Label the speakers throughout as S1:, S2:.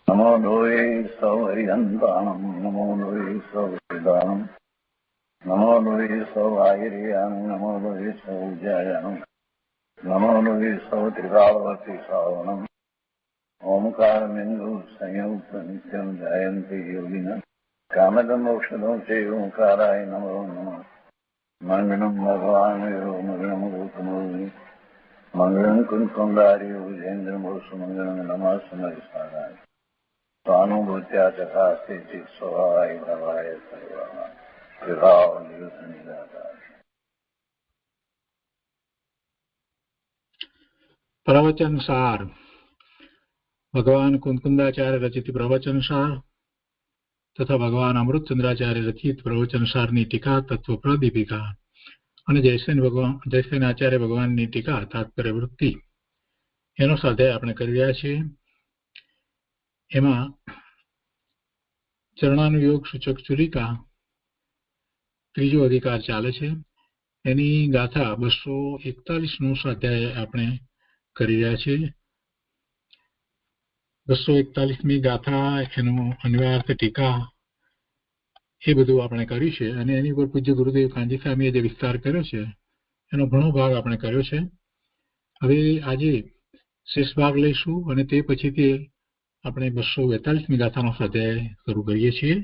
S1: नमो लोये सौहरिहन्ताणं नमो लोये सौहृदानं नमो लोये सौभागिर्यानं नमो लोये सौज्यायानं नमो लोये सौत्रिकावती सावनं ओंकारमिन्दु संयुक्त नित्यं जयन्ति योगिनः कामदं मोक्षदं चैव ओंकाराय नमो नमः मङ्गलं भगवान् मङ्गलं गौतमोऽग्नि मङ्गलं कुञ्कुण्डार्यो विजेन्द्रमोसुमङ्गलं नमः समरिसाराय स्वानुभूत्या चकास्ते चित् स्वभावाय भवाय सर्वः विभाव निरुद्ध निराकार।
S2: प्रवचन सार भगवान कुंकुंदाचार्य रचित प्रवचन सार तथा भगवान अमृतचंद्राचार्य रचित प्रवचन सार टीका तत्व प्रदीपिका અને જયસેન આચાર્ય ભગવાનની ટીકા તાત્પર્ય વૃત્તિ એનો સ્વાધ્યાય આપણે કરી રહ્યા છીએ. એમાં ચરણાનુયોગ સૂચક ચુરિકા ત્રીજો અધિકાર ચાલે છે. એની ગાથા 241નો સ્વાધ્યાય આપણે કરી રહ્યા છીએ. 241મી ગાથા, એનો અન્વયાર્થ ટીકા, એ બધું આપણે કર્યું છે. અને એની ઉપર પૂજ્ય ગુરુદેવ કાંજી સ્વામીએ જે વિસ્તાર કર્યો છે એનો ઘણો ભાગ આપણે કર્યો છે. હવે આજે શેષ ભાગ લઈશું અને તે પછીથી આપણે 242મી ગાથાનો સ્વાધ્યાય શરૂ કરીએ છીએ.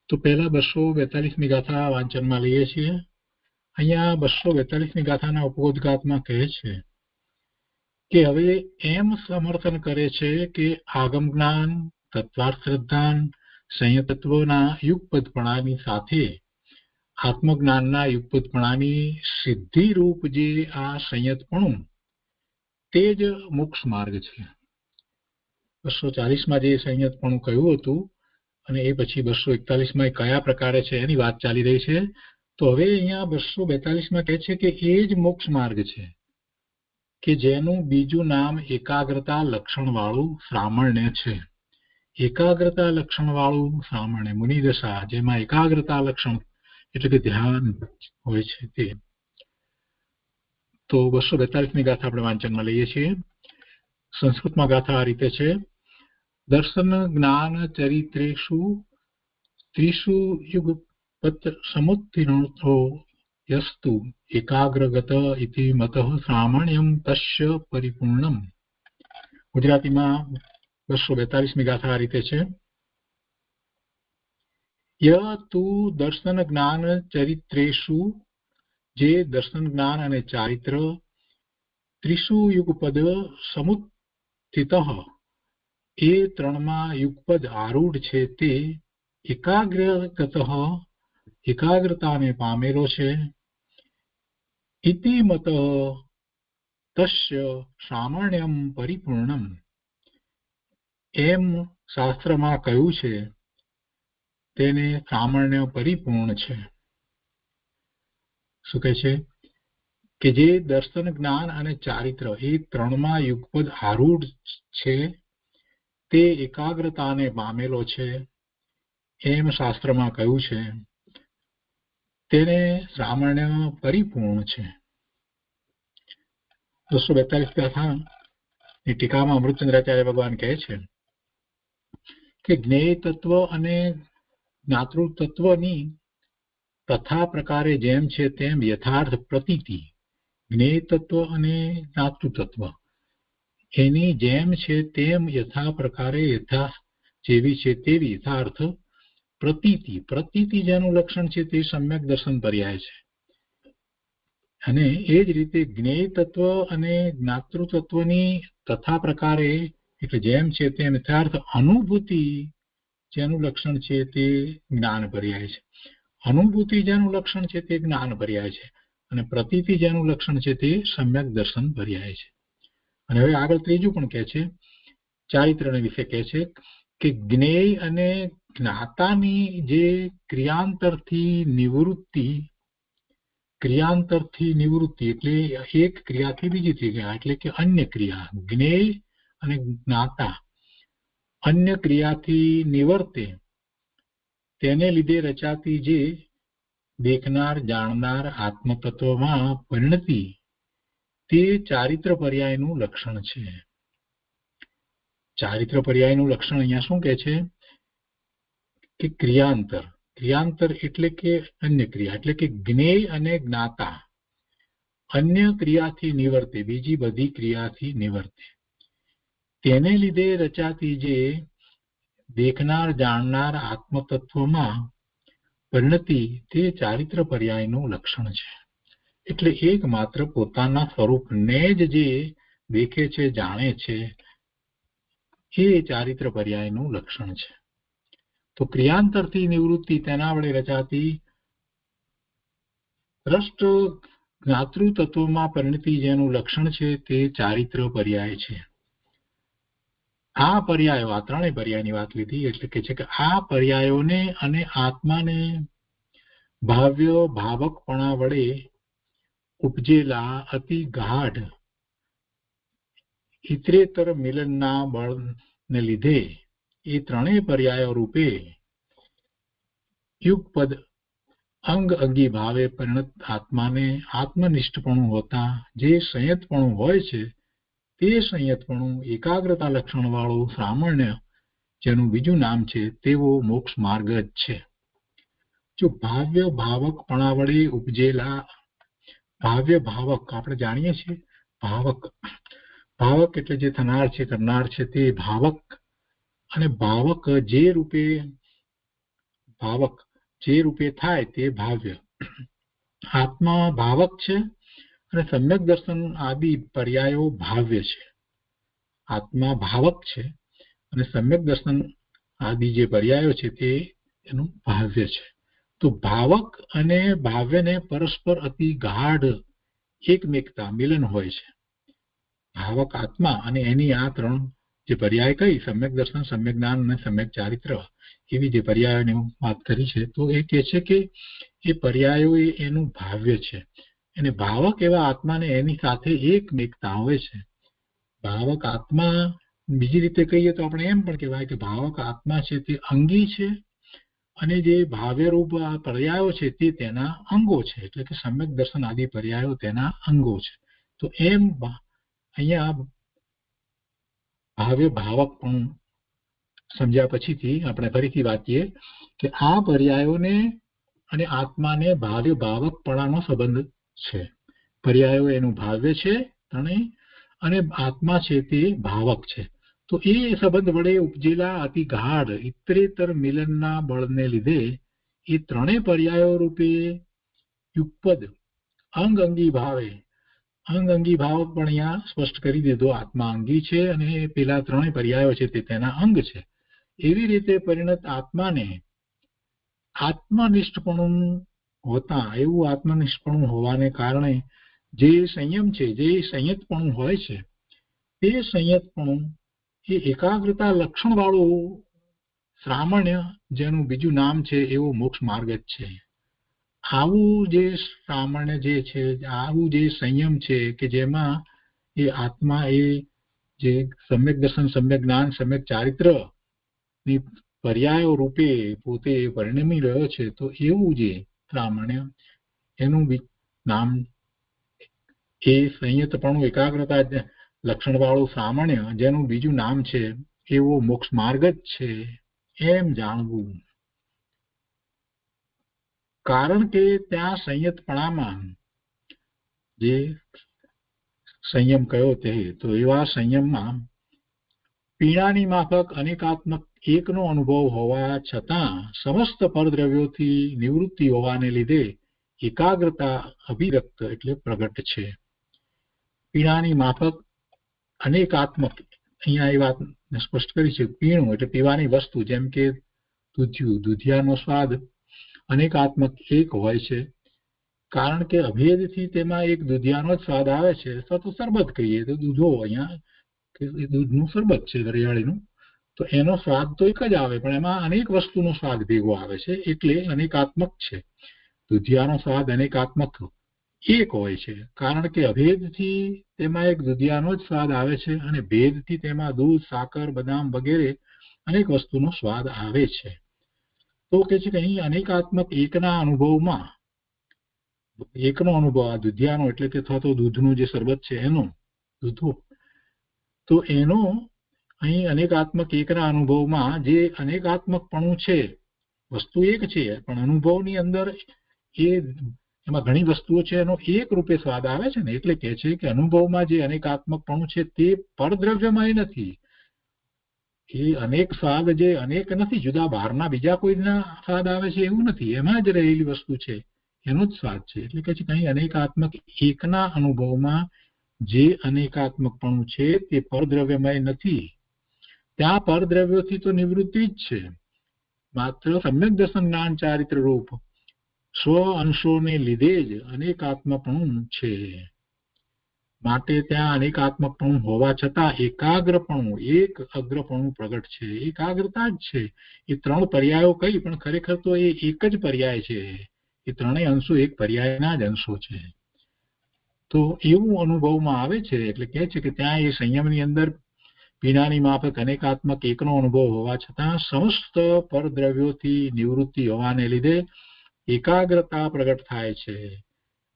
S2: તો પહેલા 242મી ગાથા વાંચનમાં લઈએ છીએ. અહીંયા 242મી ગાથાના ઉપોદ્ઘાતમાં કહે છે કે હવે એમ સમર્થન કરે છે કે આગમ જ્ઞાન, તત્વાર્થ શ્રદ્ધાન, સંયતત્વના યુગપદપણાની સાથે આત્મજ્ઞાનના યુગપદપણાની સિદ્ધિરૂપ જે આ સંયતપણું તે જ મોક્ષ માર્ગ છે. 240માં જે સંયતપણું કહ્યું હતું અને એ પછી 241માં કયા પ્રકારે છે એની વાત ચાલી રહી છે. તો હવે અહીંયા 242માં કહે છે કે એ જ મોક્ષ માર્ગ છે કે જેનું બીજું નામ એકાગ્રતા લક્ષણવાળું સામર્ણ્ય છે. એકાગ્રતા લક્ષણવાળું સામર્ણ્ય, મુનિદશા, જેમાં એકાગ્રતા લક્ષણ એટલે કે ધ્યાન હોય છે તે. તો 242મી ગાથા આપણે વાંચનમાં લઈએ છીએ. સંસ્કૃતમાં ગાથા આ રીતે છે: દર્શન જ્ઞાન ચરિત્રેષુ ત્રિષુ યુગપત સમુત્તીર્ણો યસ્તુ એકાગ્રગત ઇતિ મતઃ સામાણ્યમ તસ્ય પરિપૂર્ણમ. ગુજરાતીમાં 242મી ગાથા આ રીતે છે: ય તુ દર્શન જ્ઞાન ચરિત્રેષુ, જે દર્શન જ્ઞાન અને ચારિત્ર ત્રિષુ યુગપદ સમુત્થિતઃ, એ ત્રણમાં યુગપદ આરૂઢ છે તે એકાગ્રગત, એકાગ્રતાને પામેલો છે. ઇતિ મતઃ તસ્ય સામાણ્યમ પરિપૂર્ણમ, એમ શાસ્ત્રમાં કહ્યું છે તેને સામાન્ય પરિપૂર્ણ છે. શું કહે છે કે જે દર્શન જ્ઞાન અને ચારિત્ર એ ત્રણમાં યુગપદ આરૂઢ છે તે એકાગ્રતાને પામેલો છે એમ શાસ્ત્રમાં કહ્યું છે, તેને સામાન્ય પરિપૂર્ણ છે. 242 ગાથાની ટીકામાં અમૃતચંદ્રાચાર્ય ભગવાન કહે છે કે જ્ઞેય તત્વ અને જ્ઞાતૃતત્વની તથા પ્રકારે જેમ છે તેમ યથાર્થ પ્રતીતિ, જ્ઞેય તત્વ અને જ્ઞાતૃતત્વ એની જેમ છે તેમ યથા પ્રકારે યથા જેવી છે તેવી યથાર્થ પ્રતીતિ, પ્રતીતિ જેનું લક્ષણ છે તે સમ્યક દર્શન પર્યાય છે. અને એ જ રીતે જ્ઞેય તત્વ અને જ્ઞાતૃતત્વની તથા પ્રકારે એટલે જેમ છે તેમ યથાર્થ અનુભૂતિ જેનું લક્ષણ છે તે જ્ઞાન પર્યાય છે. અનુભૂતિ જેનું લક્ષણ છે તે જ્ઞાન પર્યાય છે અને પ્રતીતિ જેનું લક્ષણ છે તે સમ્યક દર્શન પર્યાય છે. અને હવે આગળ ત્રીજું પણ કહે છે, ચારિત્રને વિશે કહે છે કે જ્ઞેય અને જ્ઞાતાની જે ક્રિયાંતરથી નિવૃત્તિ એટલે એક ક્રિયાથી બીજી ક્રિયા એટલે કે અન્ય ક્રિયા, જ્ઞેય અને જ્ઞાતા અન્ય ક્રિયાથી નિવર્તે તેને લીધે રચાતી જે દેખનાર જાણનાર આત્મતત્વમાં પરિણતિ તે ચારિત્ર પર્યાયનું લક્ષણ છે. ચારિત્ર પર્યાયનું લક્ષણ અહીંયા શું કહે છે કે ક્રિયાંતર. ક્રિયાંતર એટલે કે અન્ય ક્રિયા, એટલે કે જ્ઞેય અને જ્ઞાતા અન્ય ક્રિયાથી નિવર્તે, બીજી બધી ક્રિયાથી નિવર્તે. તેને લીધે રચાતી જે દેખનાર જાણનાર આત્મતત્વમાં પરિણતિ તે ચારિત્ર પર્યાયનું લક્ષણ છે. એટલે એકમાત્ર પોતાના સ્વરૂપને જ જે દેખે છે, જાણે છે, એ ચારિત્ર પર્યાયનું લક્ષણ છે. તો ક્રિયાંતરથી નિવૃત્તિ, તેના વડે રચાતી દ્રષ્ટ જ્ઞાતૃ તત્વમાં પરિણતિ જેનું લક્ષણ છે તે ચારિત્ર પર્યાય છે. આ પર્યાયો, આ ત્રણેય પર્યાયની વાત લીધી, એટલે કે છે કે આ પર્યાયોને અને આત્માને ભાવ્ય ભાવકપણા વડે ઉપજેલા અતિ ગાઢ ઇતરેતર મિલનના બળને લીધે એ ત્રણેય પર્યાયો રૂપે યુગપદ અંગ અંગી ભાવે પરિણત આત્માને આત્મનિષ્ઠપણું હોતા જે સંયતપણું હોય છે તે સંયતપણું એકાગ્રતા લક્ષણ વાળું સામાન્ય, જેનું બીજું નામ છે, તેવો મોક્ષ માર્ગ જ છે. જો ભાવ્ય ભાવકપણા વડે ઉપજેલા, ભાવ્ય ભાવક આપણે જાણીએ છીએ, ભાવક ભાવક એટલે જે થનાર છે, કરનાર છે, તે ભાવક, અને ભાવક જે રૂપે, ભાવક જે રૂપે થાય તે ભાવ્ય. આત્મા ભાવક છે અને સમ્યક દર્શન આદિ પર્યાયો ભાવ્ય છે. આત્મા ભાવક છે અને સમ્યક દર્શન આદિ જે પર્યાયો છે તે એનું ભાવ્ય છે. તો ભાવક અને ભાવ્યને પરસ્પર અતિ ગાઢ એકમેકતા, મિલન હોય છે. ભાવક આત્મા અને એની આ ત્રણ જે પર્યાય કઈ, સમ્યક દર્શન, સમ્યક જ્ઞાન અને સમ્યક ચારિત્ર, એવી જે પર્યાયોની વાત કરી છે, તો એ કહે છે કે એ પર્યાયો એનું ભાવ્ય છે. અને ભાવક એવા આત્માને એની સાથે એકમેકતા હોય છે. ભાવક આત્મા, બીજી રીતે કહીએ તો આપણે એમ પણ કહેવાય કે ભાવક આત્મા છે તે અંગી છે અને જે ભાવ્યરૂપ પર્યાયો છે તે તેના અંગો છે. એટલે કે સમ્યક દર્શન આદિ પર્યાયો તેના અંગો છે. તો એમ અહીંયા ભાવ્ય ભાવક પણ સમજ્યા પછીથી આપણે ફરીથી વાંચીએ કે આ પર્યાયોને અને આત્માને ભાવ્ય ભાવકપણાનો સંબંધ છે. પર્યાયો એનું ભાવ્ય છે ત્રણેય, અને આત્મા છે તે ભાવક છે. તો એ સંબંધ વડે ઉપજેલા અતિ ગાઢ ઇતરેતર મિલનના બળને લીધે એ ત્રણેય પર્યાયો રૂપે યુગપદ અંગ અંગી ભાવે, અંગ અંગી ભાવ પણ અહીંયા સ્પષ્ટ કરી દીધો, આત્મા અંગી છે અને પેલા ત્રણેય પર્યાયો છે તે તેના અંગ છે. એવી રીતે પરિણત આત્માને આત્મનિષ્ઠપણું હોતા, એવું આત્મનિષ્ઠપણું હોવાને કારણે જે સંયમ છે, જે સંયતપણું હોય છે, તે સંયતપણું એ એકાગ્રતા લક્ષણ વાળું શ્રામણ્ય, જેનું બીજું નામ છે, એવો મોક્ષ માર્ગ જ છે. આવું જે શ્રામણ્ય જે છે, આવું જે સંયમ છે કે જેમાં એ આત્મા એ જે સમ્યક દર્શન, સમ્યક જ્ઞાન, સમ્યક ચારિત્ર ની પર્યાયો રૂપે પોતે પરિણમી રહ્યો છે, તો એવું જે શ્રામણ્ય, એનું નામ એ સંયતપણું, એકાગ્રતા લક્ષણ વાળું સામાન્ય, જેનું બીજું નામ છે, એવો મોક્ષ માર્ગ જ છે, એમ જાણવું. કારણ કે ત્યાં સંયતપણામાં જે સંયમ કયો તે, તો એવા સંયમમાં પીણાની માફક અનેકાત્મક એકનો અનુભવ હોવા છતાં સમસ્ત પરદ્રવ્યોથી નિવૃત્તિ હોવાને લીધે એકાગ્રતા અભિવ્યક્ત એટલે પ્રગટ છે. પીણાની માફક અનેકાત્મક, અહીંયા એ વાત સ્પષ્ટ કરી છે. પીણું એટલે પીવાની વસ્તુ, જેમ કે દૂધિયું, દૂધિયાનો સ્વાદ અનેકાત્મક એક હોય છે, કારણ કે અભેદથી તેમાં એક દૂધિયાનો જ સ્વાદ આવે છે. અથવા તો શરબત કહીએ તો દૂધો, અહીંયા દૂધનું શરબત છે વરિયાળીનું, તો એનો સ્વાદ તો એક જ આવે, પણ એમાં અનેક વસ્તુનો સ્વાદ ભેગો આવે છે, એટલે અનેકાત્મક છે. દૂધિયાનો સ્વાદ અનેકાત્મક એક હોય છે, કારણ કે અભેદથી તેમાં એક દૂધિયાનો જ સ્વાદ આવે છે અને ભેદથી તેમાં દૂધ, સાકર, બદામ વગેરે અનેક વસ્તુનો સ્વાદ આવે છે. તો કે છે કે અહીં અનેકાત્મક એકના અનુભવમાં, એકનો અનુભવ આ દૂધિયાનો એટલે કે અથવા તો દૂધનું જે શરબત છે એનો, દૂધો, તો એનો અહીં અનેકાત્મક એકના અનુભવમાં જે અનેકાત્મકપણું છે, વસ્તુ એક છે પણ અનુભવની અંદર એમાં ઘણી વસ્તુઓ છે, એનો એક રૂપે સ્વાદ આવે છે ને, એટલે કે છે કે અનુભવમાં જે અનેકાત્મકપણું છે તે પરદ્રવ્યમય નથી. એ અનેક સ્વાદ જે અનેક નથી, જુદા બહારના બીજા કોઈના સ્વાદ આવે છે એવું નથી, એમાં જ રહેલી વસ્તુ છે, એનો જ સ્વાદ છે. એટલે કે છે કઈ અનેકાત્મક એકના અનુભવમાં જે અનેકાત્મકપણું છે તે પરદ્રવ્યમય નથી. ત્યાં પરદ્રવ્યોથી તો નિવૃત્તિ જ છે, માત્ર સમ્યક દર્શન જ્ઞાન ચારિત્ર રૂપ સ્વ અંશોને લીધે જ અનેકાત્મકપણું છે. માટે ત્યાં અનેકાત્મકપણું હોવા છતાં એકાગ્રપણું, એક અગ્રપણું પ્રગટ છે, એકાગ્રતા જ છે. એ ત્રણ પર્યાયો કઈ, પણ ખરેખર તો એ એક જ પર્યાય છે. એ ત્રણેય અંશો એક પર્યાયના જ અંશો છે. તો એવું અનુભવમાં આવે છે. એટલે કહે છે કે ત્યાં એ સંયમની અંદર પીણાની માફક અનેકાત્મક એકનો અનુભવ હોવા છતાં સમસ્ત પરદ્રવ્યોથી નિવૃત્તિ હોવાને લીધે એકાગ્રતા પ્રગટ થાય છે,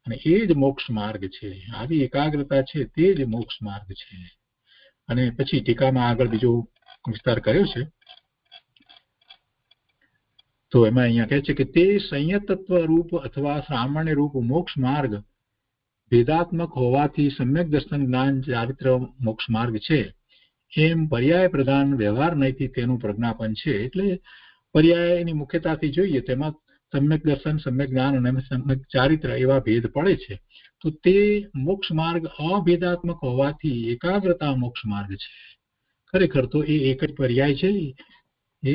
S2: અને એ જ મોક્ષ માર્ગ છે. આવી એકાગ્રતા છે તે જ મોક્ષ માર્ગ છે. અને પછી ટીકામાં આગળ બીજો વિસ્તાર કર્યો છે, તો એમાં અહીંયા કહે છે કે તે સંયતત્વ રૂપ અથવા સામાન્ય રૂપ મોક્ષ માર્ગ ભેદાત્મક હોવાથી સમ્યક દર્શન જ્ઞાન ચારિત્ર મોક્ષ માર્ગ છે, એમ પર્યાય પ્રધાન વ્યવહાર નહીંથી તેનું પ્રજ્ઞાપન છે. એટલે પર્યાયની મુખ્યતાથી જોઈએ તેમાં સમ્યક દર્શન, સમ્યક જ્ઞાન અને સમ્યક ચારિત્ર એવા ભેદ પડે છે. તો તે મોક્ષ માર્ગ અભેદાત્મક હોવાથી એકાગ્રતા મોક્ષ માર્ગ છે. ખરેખર તો એ એક જ પર્યાય છે,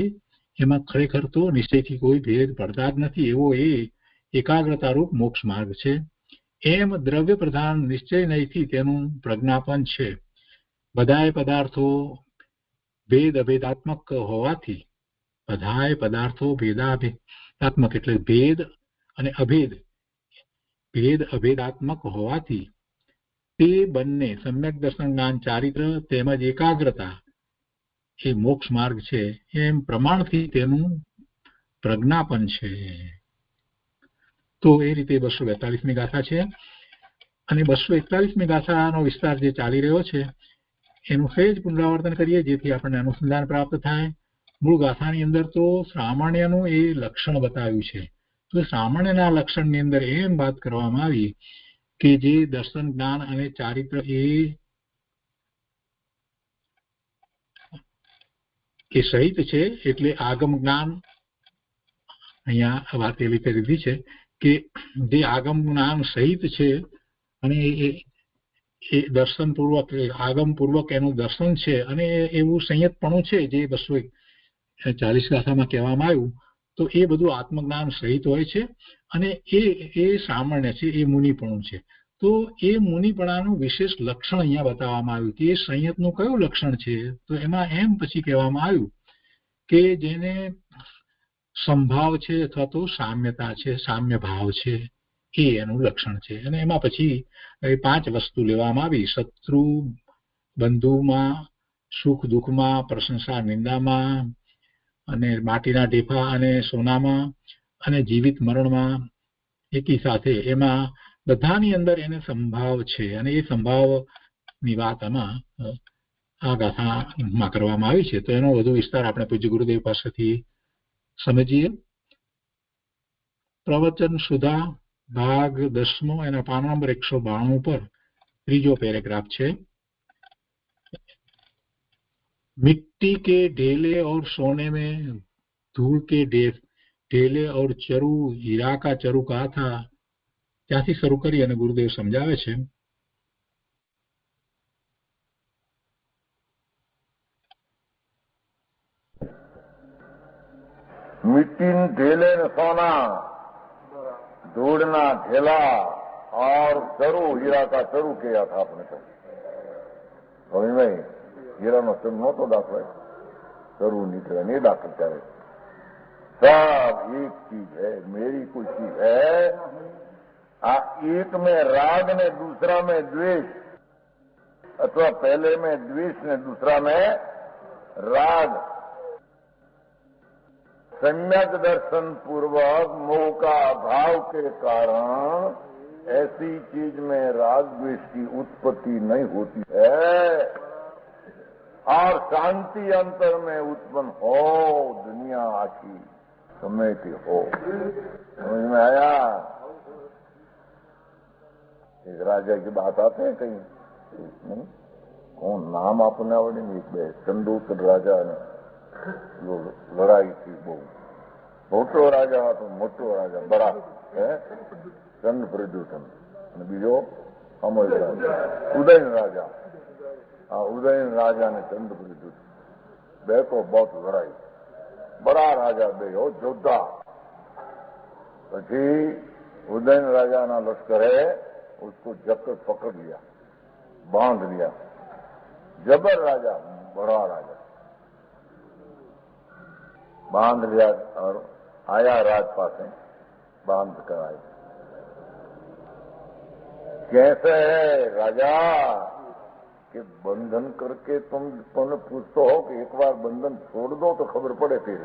S2: એમાં ખરેખર તો નિશ્ચયથી કોઈ ભેદ પડતા જ નથી, એવો એ એકાગ્રતા રૂપ મોક્ષ માર્ગ છે. એમ દ્રવ્ય પ્રધાન નિશ્ચય નહીંથી તેનું પ્રજ્ઞાપન છે. બધાય પદાર્થો ભેદ અભેદાત્મક હોવાથી, બધાય પદાર્થો ભેદાભેદાત્મક એટલે ભેદ અને અભેદ, ભેદ અભેદાત્મક હોવાથી તે બંને સમ્યક દર્શન જ્ઞાન ચારિત્ર તેમજ એકાગ્રતા એ મોક્ષ માર્ગ છે, એમ પ્રમાણથી તેનું પ્રજ્ઞાપન છે. તો એ રીતે 242મી ગાથા છે. અને 241મી ગાથાનો વિસ્તાર જે ચાલી રહ્યો છે એનું સહેજ પુનરાવર્તન કરીએ, જેથી આપણને અનુસંધાન પ્રાપ્ત થાય. મૂળ ગાથાની અંદર તો સામાન્યનું એ લક્ષણ બતાવ્યું છે. તો સામાન્યના લક્ષણની અંદર એમ વાત કરવામાં આવી કે જે દર્શન જ્ઞાન અને ચારિત્ર એ સહિત છે, એટલે આગમ જ્ઞાન અહીંયા વાત એ રીતે લીધી છે કે જે આગમ જ્ઞાન સહિત છે અને એ દર્શન પૂર્વક, આગમ પૂર્વક એનું દર્શન છે, અને એવું સંયતપણું છે જે 240 ગાથામાં કહેવામાં આવ્યું. તો એ બધું આત્મજ્ઞાન સહિત હોય છે, અને એ સામાન્ય છે, એ મુનિપણું છે. તો એ મુનિપણાનું વિશેષ લક્ષણ અહીંયા બતાવવામાં આવ્યું કે એ સંયતનું કયું લક્ષણ છે. તો એમાં એમ પછી કહેવામાં આવ્યું કે જેને સંભાવ છે અથવા તો સામ્યતા છે, સામ્ય ભાવ છે, એ એનું લક્ષણ છે. અને એમાં પછી 5 વસ્તુ લેવામાં આવી: શત્રુ બંધુમાં, સુખ દુઃખમાં, પ્રશંસા નિંદામાં, અને માટીના ઢેફા અને સોનામાં, અને જીવિત મરણમાં એકી સાથે. એમાં બધાની અંદર એને સંભાવ છે, અને એ સંભાવની વાત આમાં આ ગાથામાં કરવામાં આવી છે. તો એનો વધુ વિસ્તાર આપણે પૂજ્ય ગુરુદેવ પાસેથી સમજીએ. પ્રવચન સુધા ભાગ 10મો, એના પાના નંબર 192 પર ત્રીજો પેરેગ્રાફ છે. मिट्टी के ढेले और सोने में धूल के ढेले और चरु हीरा का चरु कहा था, ત્યાંથી શરૂ કરી અને ગુરુદેવ સમજાવે છે.
S1: मिट्टी ढेले सोना, धूड़ना ढेला और चरु हीरा का चरु किया था आपने तो समझ में हीरा नो चरु नहोतो दाखलाय, चरु निकले नहीं दाखल करे. सब एक चीज है, मेरी कोई चीज है. आ एक में राग ने दूसरा में द्वेष, अथवा पहले में द्वेष ने दूसरा में राग. सम्यक दर्शन पूर्वक मोह का अभाव के कारण ऐसी चीज में राग द्वेष की उत्पत्ति नहीं होती है. और शांति अंतर में उत्पन्न हो, दुनिया आखी समेटी हो। समझ में आया? एक राजा की बात आते हैं कहीं, नहीं कौन नाम आपने आवड़े नहीं, एक चंदूतर राजा ने जो लड़ाई थी, वो मोटो राजा तो मोटो राजा बड़ा है, चंद प्रद्युतन, बीजो अमर राजा उदयन राजा। हाँ, उदयन राजा ने चंद प्रद्युतन बे को बहुत लड़ाई, बड़ा राजा बे हो जोधा। પછી उदयन राजा ना लश्करे उसको जकड़ पकड़ लिया, बांध लिया। जबर राजा, बड़ा राजा, बांध लिया और आया राजपास में, बांध कर आए। कैसे है राजा कि बंधन करके तुम पूछते हो कि एक बार बंधन छोड़ दो तो खबर पड़े फिर।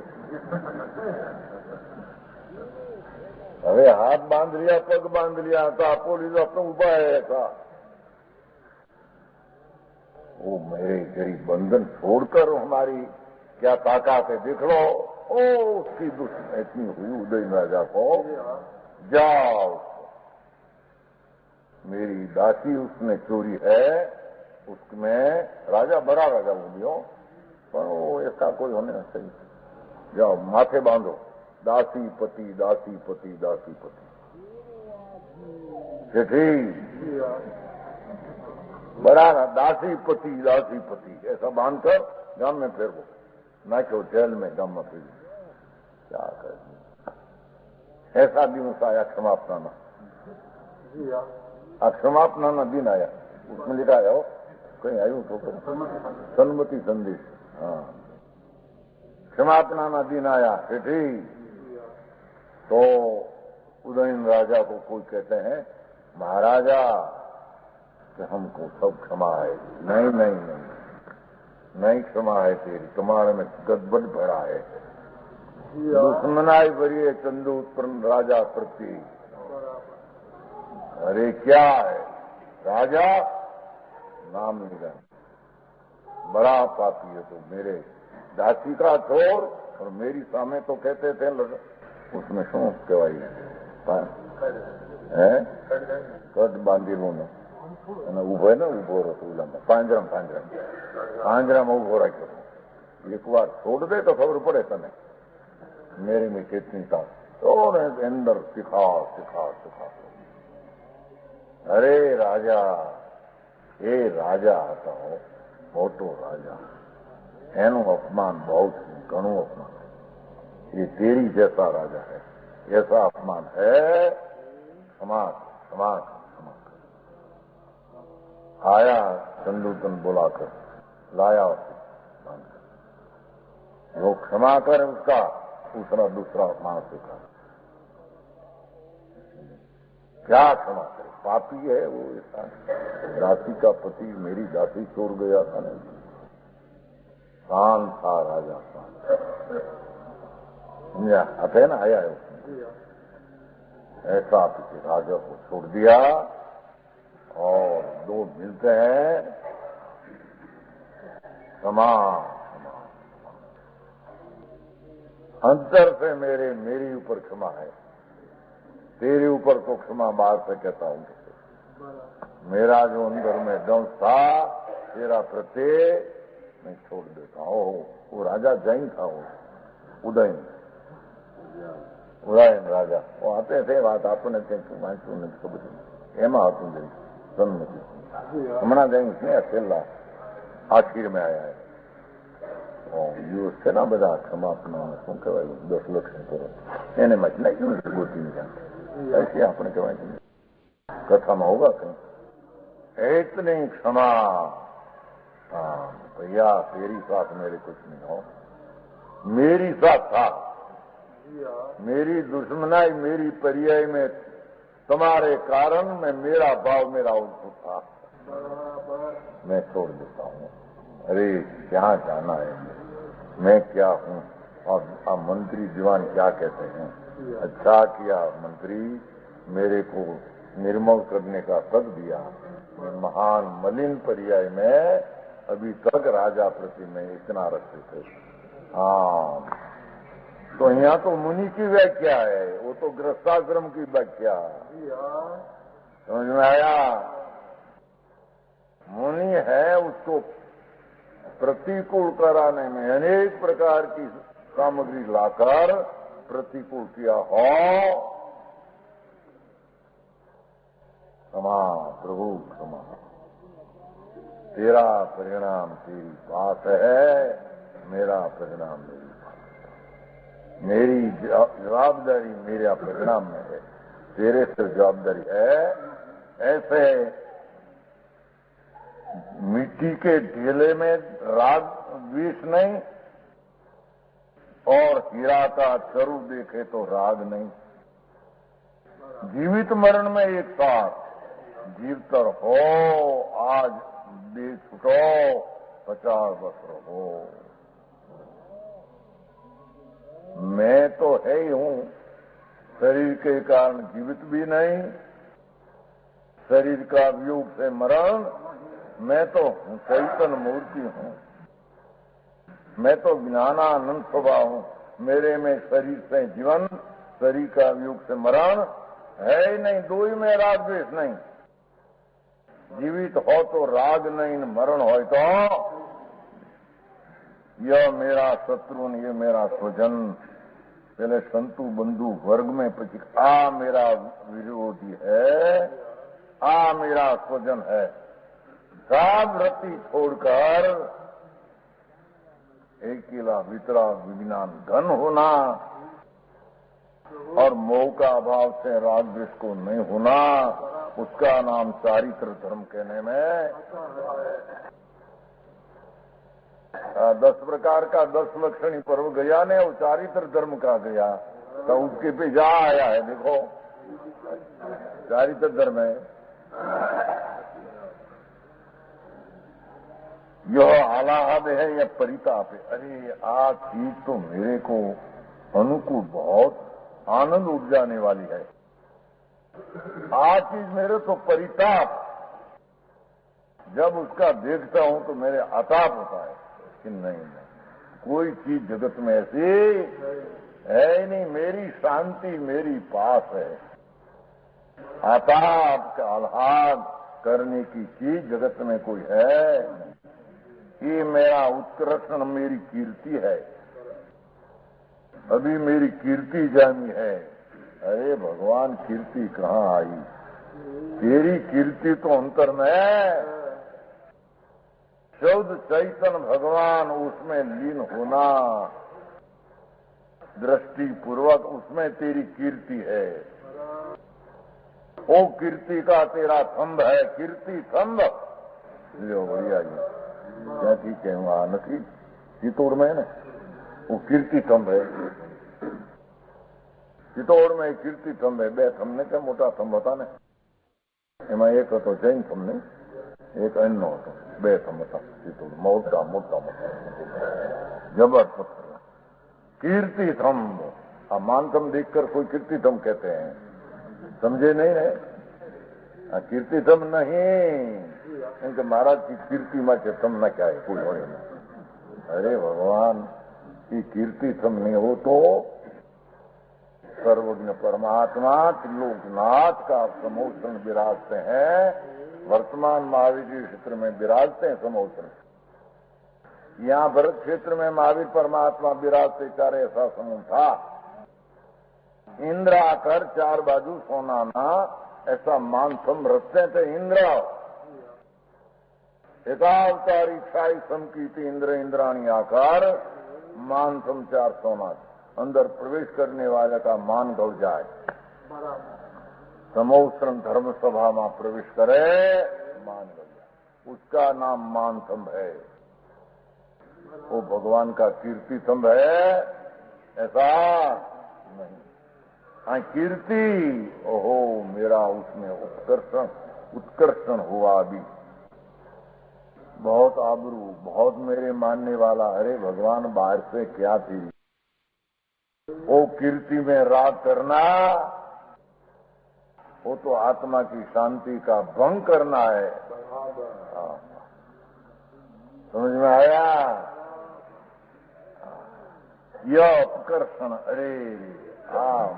S1: હવે હાથ બાંધ लिया, पग बांध लिया तो आपको लीधो अपने उभा है ऐसा। वो मेरे गरीब बंधन छोड़कर हमारी क्या ताकत है देख लो। ओ उसकी दुश्मनी इतनी हुई उदयन राजा को, जाओ मेरी दासी उसने चोरी है, उसमें राजा बड़ा राजा बोलियो, पर वो ऐसा कोई होने ना चाहिए। जाओ माथे बांधो, दासी पति दासी पति दासी पति। बड़ा दासी पति ऐसा बांधकर गांव में फिर वो ना क्यों जेल में गांव में फिर क्या कर। ऐसा दिवस आया क्षमापना, क्षमापना दिन आया, उसमें लिखा है कहीं आयु तो सन्मति संदेश। हाँ, क्षमापना दिन आया चिट्ठी तो उदयन राजा को कोई कहते हैं महाराजा कि हमको सब क्षमा है। नहीं नहीं नहीं नहीं क्षमा है तेरी, तुम्हारे में गड़बड़ भरा है। दुश्मनाई भरी है चंदू उत्पन्न राजा प्रति। अरे क्या है राजा, नाम नहीं जान, बड़ा पापी है तो मेरे दासी का छोड़ और मेरी सामे तो कहते थे उसमें शौक कहवाई है कद बांधी लो ने उभो ने उभो रहो પાંજરામાં ઉભો રાખ્યો। एक बार छोड़ दे तो खबर पड़े तने मेरे में कितनी ताकत, तो अंदर सिखा सिखा सिखा। अरे राजा, એ રાજા હતો મોટો રાજા, એનું અપમાન बहुत ઘણું અપમાન। ये तेरी जैसा राजा है, ऐसा अपमान है, क्षमा क्षमा क्षमा। आया चंदूतन बुलाकर लाया, वो क्षमा कर उसका दूसरा अपमान स्वीकार। क्या क्षमा करे, पापी है वो। ऐसा दासी का पति मेरी दासी चोर गया था ना, शांत था राजा, समझा? है ना, आया है उसमें। ऐसा किसी राजा को छोड़ दिया और दो मिलते हैं, क्षमा क्षमा। अंतर से मेरी ऊपर क्षमा है, तेरे ऊपर तो क्षमा बाहर से कहता हूं। मेरा जो अंदर में दंश था तेरा प्रत्येक मैं छोड़ देता हूं। वो राजा जैन था, वो उदयन राजा, वो आते थे बात आपने वांचू ने खबर एमा હતું જઈ સન્મતિ હમણાં જઈ છે છેલ્લા આખીર में आया है। દિવસ છે ને બધા ક્ષમાપના શું કહેવાય 10 લક્ષ કરો એને માં નહીં જોયું ગોતી નહીં જાણते ऐसे आपने कहें कथा में होगा कहीं इतनी क्षमा। हाँ भैया तेरी साथ मेरे कुछ नहीं हो, मेरी साथ था, मेरी दुश्मनाई मेरी पर्याय में तुम्हारे कारण में मेरा भाव मेरा उनको था, मैं छोड़ देता हूँ। अरे क्या जाना है मैं क्या हूँ, और मंत्री दीवान क्या कहते हैं, अच्छा किया मंत्री मेरे को निर्मल करने का पद दिया। महान मलिन पर्याय में अभी तक राजा प्रति में इतना रखते थे। हाँ, तो यहाँ तो मुनि की व्याख्या है, वो तो गृहस्थाश्रम की व्याख्या। समझ में आया? मुनि है, उसको प्रतिकूल कराने में अनेक प्रकार की सामग्री लाकर प्रतिकूल किया हो। क्षमा प्रभु क्षमा, तेरा परिणाम तेरी बात है, मेरा परिणाम मेरी बात है। मेरी जवाबदारी मेरा परिणाम में है, तेरे से जवाबदारी है। ऐसे मिट्टी के ढेले में राग द्वेष नहीं, और हीरा का चरु देखे तो राग नहीं। जीवित मरण में एक साथ, जीवतर हो आज दे छुटो 50 वर्ष रहो। मैं तो है ही हूं, शरीर के कारण जीवित भी नहीं, शरीर का वियोग से मरण। मैं तो चैतन्य मूर्ति हूं, मैं तो ज्ञानानंद स्वभाव हूं। मेरे में शरीर से जीवन, शरीर का वियोग से मरण है ही नहीं। दो ही में राग द्वेष नहीं। जीवित हो तो राग नहीं, मरण हो तो यह मेरा शत्रु, ये मेरा स्वजन। पहले संतु बंधु वर्ग में प्रतीक, आ मेरा विरोधी है, आ मेरा स्वजन है। सब रति छोड़कर अकेला वितराग विज्ञान घन होना और मोह का अभाव से राग द्वेष को नहीं होना, उसका नाम चारित्र धर्म कहने में 10 प्रकार का 10 लक्षणी पर्व गया ने, वो चारित्र धर्म का गया। तो उसके पे जा आया है, देखो चारित्र धर्म है। यह आलाहद है या परिताप है। अरे आ चीज तो मेरे को अनुकूल बहुत आनंद उठ जाने वाली है। आ चीज मेरे तो परिताप, जब उसका देखता हूं तो मेरे अताप होता है कि नहीं, कोई चीज जगत में ऐसी है ही नहीं। मेरी शांति मेरी पास है। आताप का आह्लाद करने की चीज जगत में कोई है नहीं। ये मेरा उत्कर्षण, मेरी कीर्ति है। अभी मेरी कीर्ति जानी है। अरे भगवान, कीर्ति कहाँ आई? तेरी कीर्ति तो अंतर में है। शुद्ध चैतन्य भगवान, उसमें लीन होना, दृष्टि पूर्वक, उसमें तेरी कीर्ति है। वो कीर्ति का तेरा थंब है, कीर्ति थंब। लो बढ़िया जी, क्या ठीक है? वहां नहीं चित्तौड़ में है ना, वो कीर्ति थंब है। चित्तौड़ में कीर्ति थंब है। बे थंब ने क्या मोटा थंब होता ने, એમાં એક હતો જૈન થંબ ને એક અન્યનો હતો, 2 થંબ હતા चित्तौड़, मोटा मोटा मोटा जबर पत्थर कीर्ति थंब। अब मान थंब देखकर कोई कीर्ति थंब कहते हैं, समझे नहीं है? कीर्ति थंब नहीं, इनके महाराज की कीर्ति में थंब न क्या है कोई हो नहीं। अरे भगवान की कीर्ति थंब नहीं हो तो सर्वज्ञ परमात्मा त्रिलोकनाथ का समोषण विराजते हैं। वर्तमान महावीर जी क्षेत्र में विराजते हैं समोषण। यहाँ भरत क्षेत्र में महावीर परमात्मा विराजते चारे ऐसा समूह था। इंद्र आकर 4 बाजू सोनाना ऐसा मानसम रचते थे। इंद्र एकावतारी क्षाई समकीति इंद्र इंद्राणी आकार मानसम 4 सोना अंदर प्रवेश करने वाले का मान गौ जाए। समोषण धर्म सभा में प्रवेश करे, मान गौ जाए, उसका नाम मान थंब है। वो भगवान का कीर्ति थंब है, ऐसा नहीं। हाँ कीर्ति, ओहो मेरा उसमें उत्कर्षण हुआ। अभी बहुत आबरू, बहुत मेरे मानने वाला। अरे भगवान, बाहर से क्या थी? वो कीर्ति में राग करना, वो तो आत्मा की शांति का भंग करना है। समझ में आया? यह अपकर्षण, अरे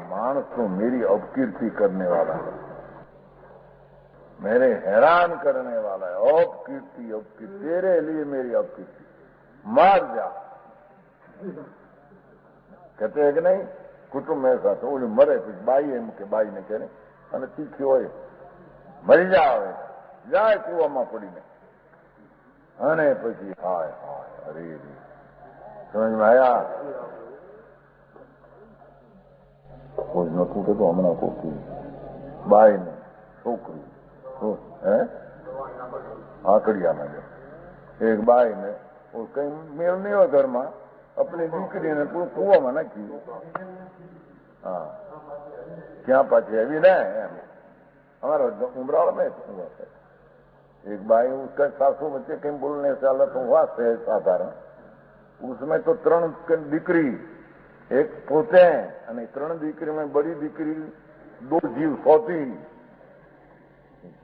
S1: मानस तो मेरी अपकीर्ति करने वाला है, मेरे हैरान करने वाला है। अपकीर्ति अपकीर्ति, तेरे लिए मेरी अपकीर्ति, मार जा। कहते हैं कि नहीं, कुटुंब ऐसा तो वो मरे कुछ बाई एम के बाई ने कहने અને તીખી હોય મરી જાવે, જાય કૂવામાં પડીને, અને પછી હાય હાય અરે સમજ में आया? કોઈ નતું કે તો હમણાં કોકી બાઈ ને છોકરી આકડિયા ના એક બાઈ ને કઈ મેળ નહીં હોય ઘરમાં, अपनी दीकरी ने कुआ में नाखी। हाँ, क्या पाछे अभी ना हमारा उमराव में हुआ है एक भाई, उसका सासू बच्चे कहीं बोलने से अलग तो हुआ से साधारण। उसमें तो 3 दीकरी, एक पोते हैं, 3 दीकरी में बड़ी दीकरी 2 जीव सोती,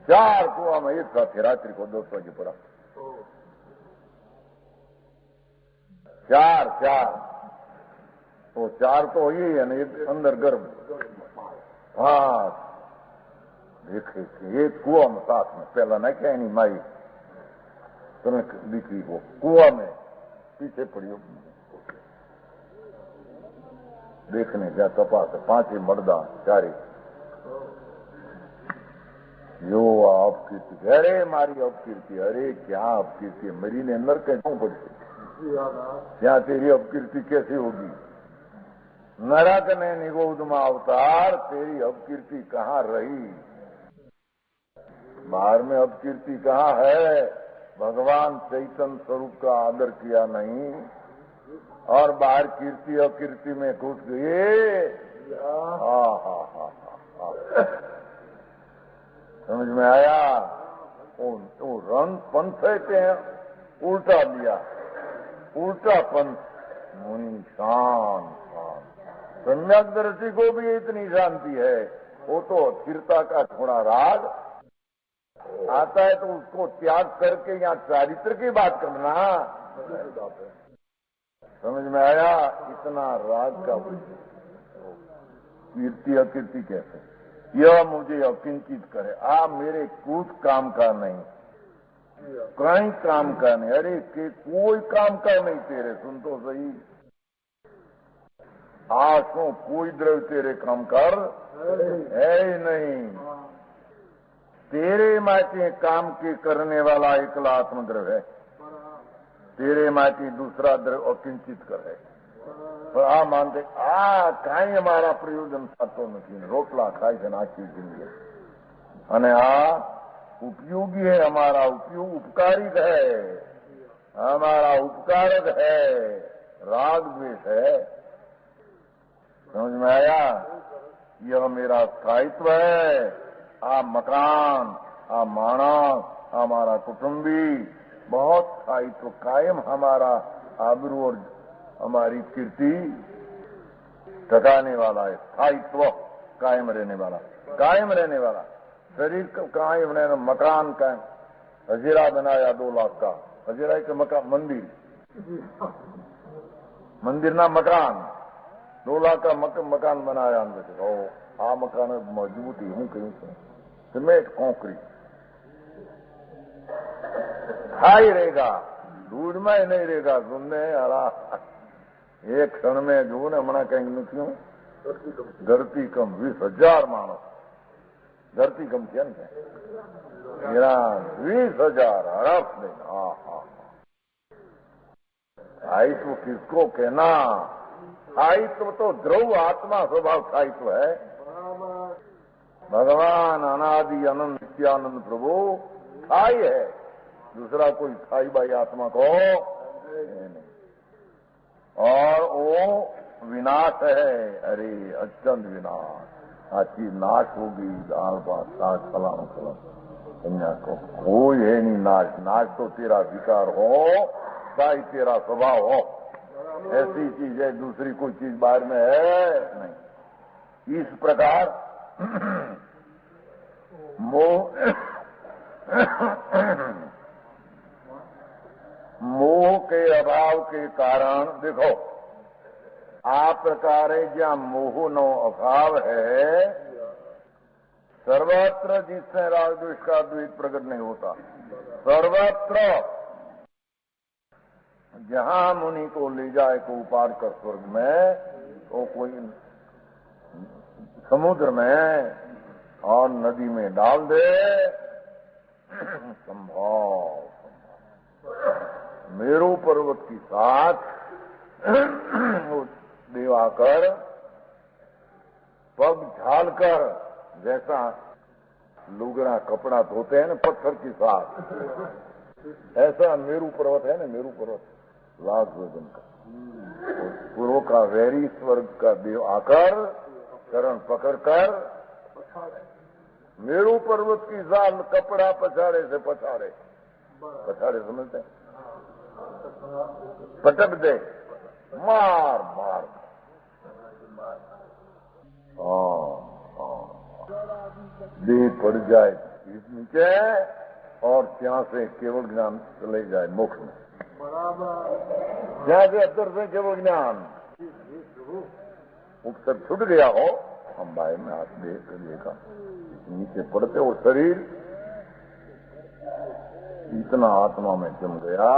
S1: 4 कुआ में एक साथ रात्रि को 2 बजे पड़ा। 4 तो 4 तो ही है ना, अंदर गर्भ। हाँ, देखे एक कुआ में साथ में पहला नहीं क्या नहीं माई तुम्हें दीकरी को कुआ में पीछे पड़ी देखने जा तपास 5 मर्दा 4 यो अपकीर्ति, अरे मारी अपकीर्ति, अरे क्या अपकीर्ति, मरी ने अंदर क्यों पड़ी, क्या तेरी अपकीर्ति कैसी होगी? नरक ने निगोद में अवतार, तेरी अपकीर्ति कहाँ रही? बाहर में अपकीर्ति कहाँ है? भगवान चैतन्य स्वरूप का आदर किया नहीं और बाहर कीर्ति अकीर्ति में घुस गए। समझ में आया? वो रंग पंथ है, उल्टा दिया, उल्टा पंथ। मुनि शांत, सम्यकदर्शी को भी इतनी शांति है, वो तो स्थिरता का थोड़ा राग आता है तो उसको त्याग करके यहाँ चारित्र की बात करना। समझ में आया? इतना राग का कीर्ति अकीर्ति कैसे? यह मुझे अकिंचित करे, मेरे कुछ काम का नहीं, कहीं काम का नहीं। अरे के कोई काम का नहीं तेरे, सुन तो सही, आंखों कोई द्रव्य तेरे काम कर है ही नहीं। तेरे माटी काम के करने वाला एकला आत्मद्रव्य है, तेरे माटी दूसरा द्रव्य अकिंचित करे। पर मानते कहीं हमारा प्रयोजन थतो नहीं, रोटला खाई છે આખી જિંદગી, અને उपयोगी है, हमारा उपयोग उपकारिक है, हमारा उपकारक है, राग द्वेष है। समझ में आया? यह मेरा स्थायित्व है, मकान, मानस, हमारा कुटुंबी, बहुत स्थायित्व कायम, हमारा आबरू और हमारी कीर्ति टकाने वाला है। स्थायित्व कायम रहने वाला, कायम रहने वाला, शरीर का कायम रहना, मकान कायम। हजीरा बनाया 2 लाख का, हजीरा के मकान, मंदिर ना मकान, 2 लाख का मकान बनाया अंदर। आ मकान मजबूती हूँ कहीं सीमेंट कंक्रीट खाई रहेगा, दूध में ही नहीं रहेगा। सुनने हरा एक क्षण में जो ने हमारा कहीं नहीं, धरती कम 20,000 मानस, धरती कम क्या नहीं, 20,000 हड़प नहीं। स्थायित्व किसको कहना? स्थायित्व तो ध्रुव आत्मा स्वभाव स्थायित्व है। भगवान अनादि अनंत नित्यानंद प्रभु स्थायी है, दूसरा कोई स्थायी बाई आत्मा को नहीं। और वो विनाश है, अरे अत्यंत विनाश। आखिर नाश होगी, दाल भात साग फलाना फलाना को कोई है नहीं नाश। नाश तो तेरा विकार हो, स्थायी तेरा स्वभाव हो, ऐसी चीज है, दूसरी कोई चीज बाहर में है नहीं। इस प्रकार मोह के अभाव के कारण देखो आ प्रकारे ज्या मोहनो अभाव है सर्वत्र जिससे राग द्वेष का द्वैत प्रकट नहीं होता। सर्वत्र जहां मुनि को ले जाए को उपार कर स्वर्ग में तो कोई समुद्र में और नदी में डाल दे संभव। मेरू पर्वत की साथ देवाकर पग झालकर जैसा लुगड़ा कपड़ा धोते हैं ना पत्थर के साथ, ऐसा मेरू पर्वत है ना, मेरू पर्वत लाख वजन का पूर्व का वैरी स्वर्ग का देव आकर चरण पकड़कर मेरू पर्वत की साल कपड़ा पछाड़े से पछाड़े समझते हैं, पटक दे मार मार। देह पड़ जाए नीचे और ત્યાં से केवल ज्ञान चले जाए मोक्ष में। जहाँ से अंदर से केवल ज्ञान उपसर्ग छूट गया हो, हम भाई में हाथ देखा नीचे पड़ते वो शरीर इतना आत्मा में जम गया।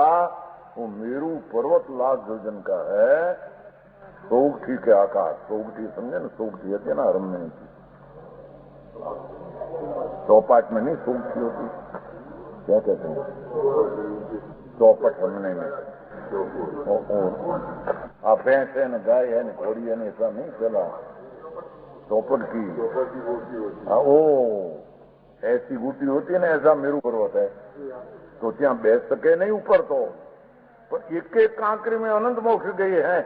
S1: वो मेरू पर्वत लाख योजन का है, सोगठी के आकार। सोगठी समझे ना, सोगठी होती है ना रमने की, चौपाट में नहीं सोगठी होती, क्या कहते हैं चौपट रमने में। आप भैंस है न गाय है न घोड़ी है न ऐसा नहीं चला, चौपट की ओ ऐसी बूटी होती है ना, ऐसा मेरू पर्वत है। तो ત્યાં બેસ सके नहीं ऊपर तो, पर एक एक कांकरी में अनंत मोक्ष गए हैं।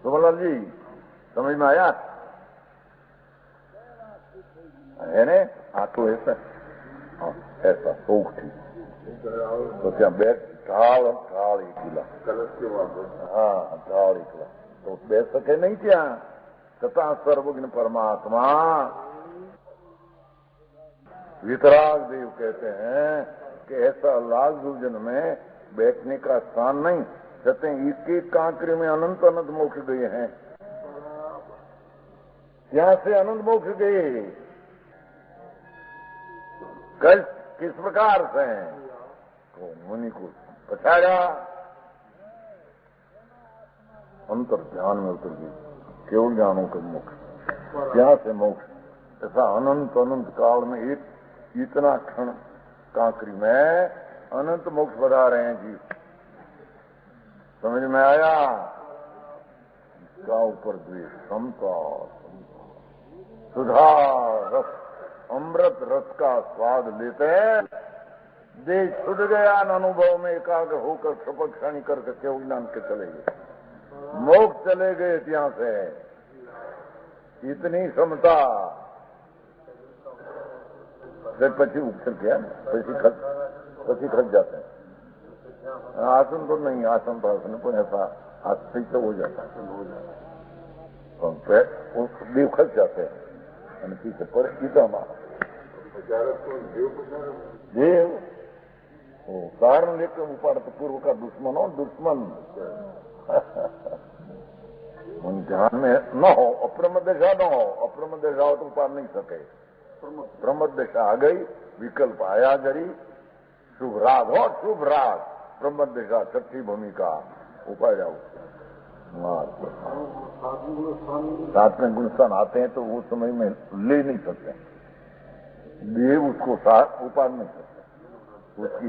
S1: सोमलाल जी समझ में आया है ने? हाँ तो ऐसा ऐसा सोगठी तो ત્યાં બેસ ઢાળ એકલા, हाँ ઢાળ એકલા तो બેસ सके नहीं ત્યાં छतां सर्वज्ञ परमात्मा वितराग देव कहते हैं कि ऐसा लाख दुर्जन में बैठने का स्थान नहीं, छते एक एक कांकरी में अनंत अनंत मोक्ष गए हैं। यहाँ से अनंत मोक्ष गए किस प्रकार से? तो मुनि को पछाड़ा, अंतर ध्यान में उतर गई, केवल ज्ञानों का मोक्ष। यहाँ से मोक्ष ऐसा अनंत अनंत काल में एक इतना क्षण कांकरी में अनंत मोक्ष बता रहे हैं जी। समझ में आया? इसका ऊपर द्वेष समता सुधा रस अमृत रस का स्वाद लेते हैं। देह छूट गया अनुभव में एकाग्र होकर क्षपक क्षणी करके केवल ज्ञान के चले गए, मोक्ष चले गए। यहाँ से इतनी क्षमता પછી ઉપસર ગયા ને પછી खर्च जाते हैं। आसन तो नहीं, आसन तो आसन को ऐसा हाथ से तो हो जाता है, देव खर्च जाते हैं पीछे पर गीताમાં देव वो कारण लेकर उपाड़ तो पूर्व का दुश्मन हो, दुश्मन उन ध्यान में न हो, अप्रम दशा न हो। अप्रम दशा हो तो उपाड़ नहीं सके। प्रमद दशा आ गई, विकल्प आया जरी, शुभ राग हो, शुभ राग प्रमद दशा छठी भूमिका उपाय जाओ। साथ में गुणस्थान आते हैं तो वो समय में ले नहीं सकते, देव उसको साथ उपाड़ नहीं सकते। उसकी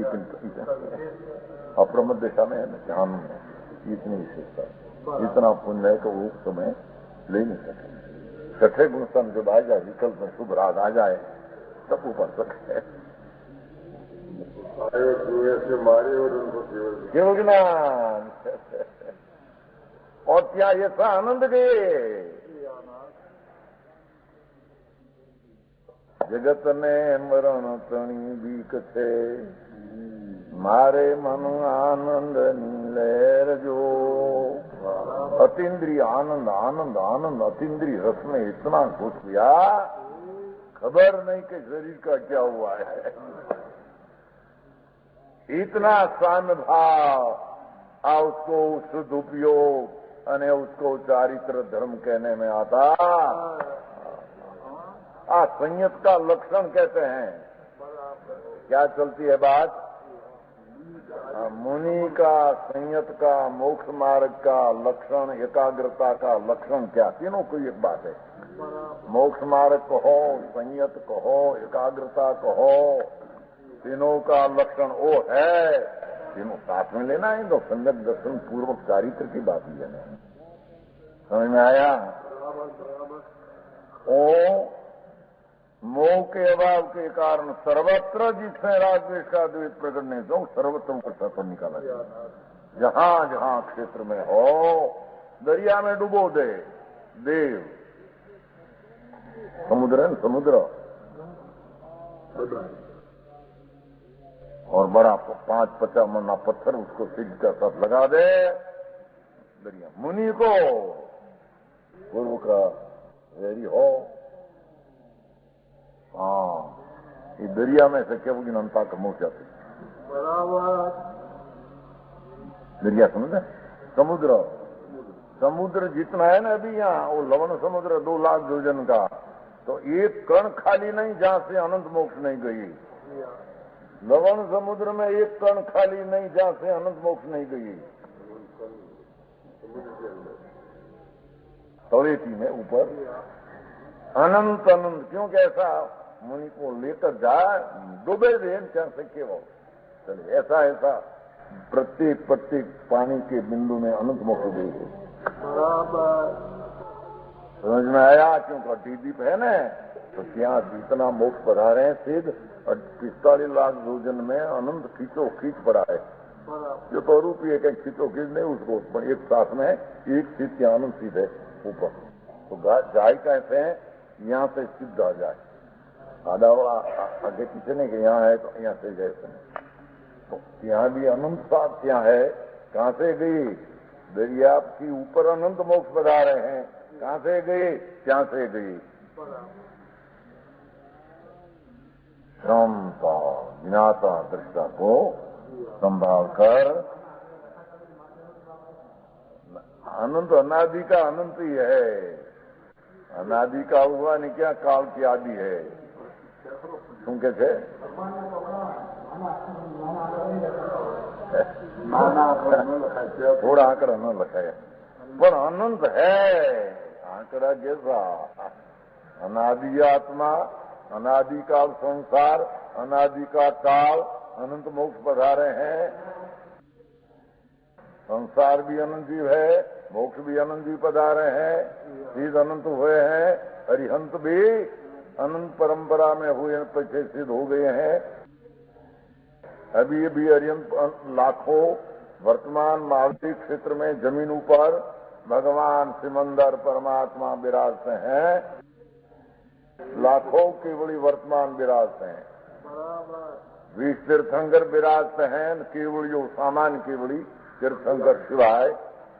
S1: अप्रमद दशा में है, ध्यान में इतनी विशेषता, इतना पुण्य है तो वो समय ले नहीं सकते। छठे गुणस्थान जब आ जाए, विकल्प में शुभ राग आ जाए तब ऊपर सकते। केवल ज्ञान और क्या ऐसा आनंद गए जगत ने मरण तणी बीक छे, मारे मनु आनंद लहर जो। अतीन्द्रिय आनंद आनंद आनंद अतीन्द्रिय रस में इतना घुस गया, खबर नहीं कि शरीर का क्या हुआ है। इतना साम्य भाव आ उसको शुद्ध उपयोग अने उसको चारित्र धर्म कहने में आता। संयत का लक्षण कहते हैं। क्या चलती है बात? मुनि का, संयत का, मोक्ष मार्ग का लक्षण, एकाग्रता का लक्षण क्या? तीनों कोई एक बात है। मोक्ष मार्ग कहो, संयत कहो, एकाग्रता कहो, तीनों का लक्षण वो है। तीनों साथ में लेना है तो संगत दर्शन पूर्वक चारित्र की बात ही है। समझ में आया? ओ मोह के अभाव के कारण सर्वत्र जिसमें राग द्वेष का द्वेष प्रकट नहीं तो सर्वत्र को सफल निकाला जाए। जहां जहां क्षेत्र में हो दरिया में डुबो दे देव। समुद्र है, समुद्र और बड़ा 5-50 मना पत्थर उसको सिद्ध का साथ लगा दे दरिया। मुनि को पूर्व का वैरी हो, हाँ, ये दरिया में से क्या होगी अनंता का मुंह जाते बराबर। दरिया समझे? समुद्र, समुद्र जितना है ना अभी यहाँ, वो लवण समुद्र 2 लाख योजन का, तो एक कण खाली नहीं जहां से अनंत मोक्ष नहीं गई। लवण समुद्र में एक कण खाली नहीं जहां से अनंत मोक्ष नहीं गई। तलेटी में ऊपर अनंत अनंत, क्यों कैसा मुनि को लेकर जाए डूबे दे चार से केवल चले। ऐसा ऐसा प्रत्येक पानी के बिंदु में अनंत मोक्ष दे। समझ में आया? क्योंकि दीप है ना, तो क्या जितना मोक्ष पधारे हैं सिद्ध 45 लाख योजन में अनंत खींचो खींच पड़ा है। जो तो रूपी एक खींचो खींच नहीं उसको एक साथ में एक सिद्ध अनंत सिद्ध है ऊपर। तो जाए कैसे हैं? यहाँ से सिद्ध आ जाए, आधा आगे पीछे नहीं कि यहाँ है तो यहाँ से जैसे, तो यहाँ भी अनंत साथ यहाँ है। कहाँ से गई? दरिया की ऊपर अनंत मोक्ष बता रहे हैं। कहाँ से गई? क्या से गई? श्रमता ज्ञाता दृष्टा को संभाल कर अनंत अनादि का अनंत ही है। अनादि का हुआ नहीं क्या? काल की आदि है। શું કે છે? थोड़ा आंकड़ा न लखाया पर अनंत है। आंकड़ा कैसा? अनादि आत्मा, अनादि काल संसार, अनादि का काल, अनंत मोक्ष पधारे हैं। संसार भी अनंत जीव है, मोक्ष भी अनंत जीव पधारे हैं, सिद्ध अनंत हुए हैं, अरिहंत भी अनंत परंपरा में हुए पीछे सिद्ध हो गए हैं। अभी भी अरिहंत लाखों वर्तमान मानसिक क्षेत्र में जमीन ऊपर भगवान सिमंदर परमात्मा विराजते हैं। लाखों केवली वर्तमान विराजते हैं। 20 तीर्थंकर विराजते हैं। केवलियों सामान्य केवली तीर्थंकर शिवाय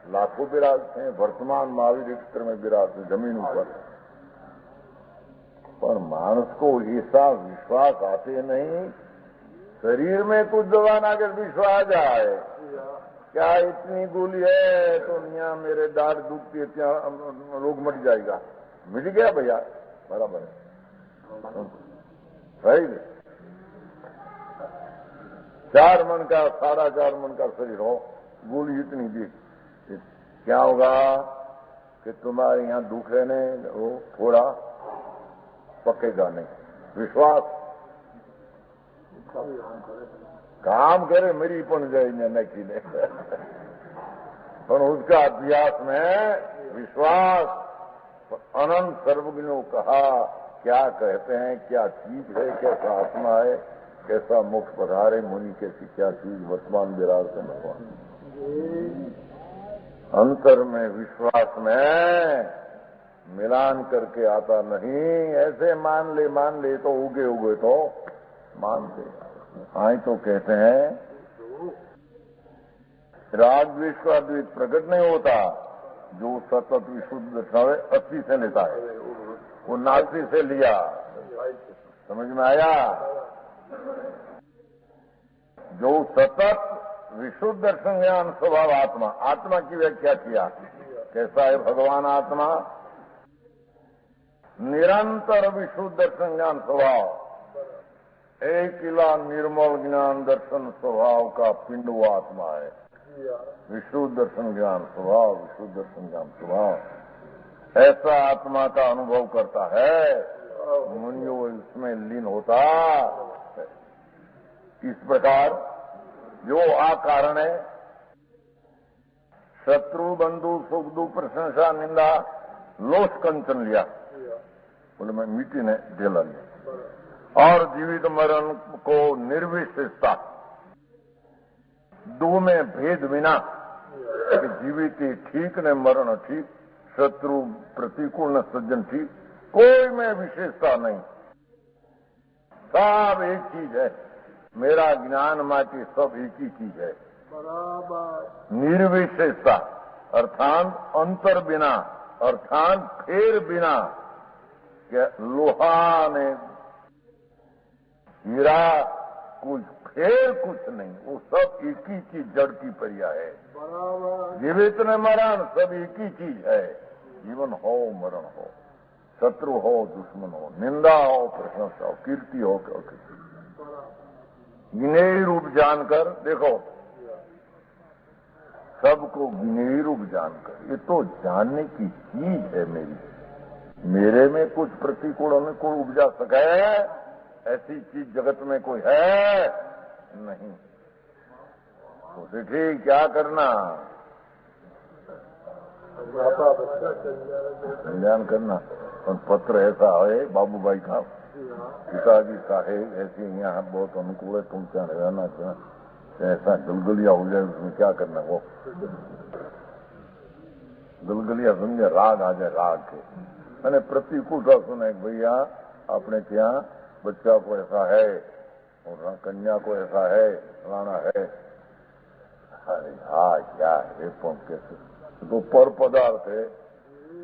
S1: लाखों विराजते हैं। वर्तमान महावीर क्षेत्र में विराजते जमीन ऊपर। पर मानस को ऐसा विश्वास आते नहीं। शरीर में कुछ जवान अगर विश्वास जाए, क्या इतनी गोली है तो यहाँ मेरे दाढ़ दुखती है, क्या रोग मिट जाएगा? मिट गया भैया, बराबर है। सही 4 मन का 4.5 मन का शरीर हो, गोली इतनी दी, क्या होगा कि तुम्हारे यहाँ दुख है नहीं, वो थोड़ा पकेगा नहीं। विश्वास काम करे मेरी पण जाए नकी ने, पर उसका अभ्यास में विश्वास। अनंत सर्वज्ञों कहा, क्या कहते हैं, क्या चीज है, कैसा आत्मा है, कैसा मोक्ष पधारे मुनि, कैसी क्या चीज वर्तमान विराज से भगवान। अंतर में विश्वास में मिलान करके आता नहीं। ऐसे मान ले तो उगे तो मानते। आए तो कहते हैं राग द्वेष का द्वेष प्रकट नहीं होता जो सतत विशुद्ध अस्थि से लेता है, वो नास्ति से लिया। समझ में आया? जो सतत विशुद्ध दर्शन ज्ञान स्वभाव आत्मा, आत्मा की व्याख्या किया कैसा है भगवान आत्मा, निरंतर विशुद्ध दर्शन ज्ञान स्वभाव, एक किला निर्मल ज्ञान दर्शन स्वभाव का पिंड वो आत्मा है। विशुद्ध दर्शन ज्ञान स्वभाव, विशुद्ध दर्शन ज्ञान स्वभाव, ऐसा आत्मा का अनुभव करता है मुनियो इसमें लीन होता। इस प्रकार जो कारण है, शत्रु बंधु सुख दुख प्रशंसा निंदा लोस कंचन लिया, बोले मैं मिट्टी ने ढेला लिया, और जीवित मरण को निर्विशेषता, दो में भेद बिना कि जीवित ही ठीक ने मरण ठीक, शत्रु प्रतिकूल न सज्जन ठीक, कोई में विशेषता नहीं, सब एक चीज है। मेरा ज्ञान माटी सब एक ही चीज है, निर्विशेषता अर्थात अंतर बिना, अर्थात फेर बिना, लोहा ने हीरा कुछ फेर कुछ नहीं, वो सब एक ही चीज जड़ की परिया है। जीवित ने मरण सब एक ही चीज है, जीवन हो मरण हो, शत्रु हो दुश्मन हो, निंदा हो प्रशंसा हो, कीर्ति हो क्या कीर्ति, ज्ञेय रूप जानकर देखो, सबको ज्ञेय रूप जानकर, ये तो जानने की चीज है मेरी, मेरे में कुछ प्रतिकूल अनुकूल उपजा सके ऐसी चीज जगत में कोई है नहीं। उसे ठीक क्या करना, कल्याण करना। और पत्र ऐसा है बाबूभाई का, पिताजी साहेब ऐसे यहाँ बहुत अनुकूल है, तुम क्या रहना चाहे, ऐसा गलगलिया हो जाए उसमें क्या करना, वो गलगलिया समझे राग आ जाए, राग के मैंने प्रतिकूलता सुना भैया अपने क्या बच्चा को ऐसा है और कन्या को ऐसा है, फलाना है। अरे हाँ क्या है, कैसे तो पर पदार्थ है,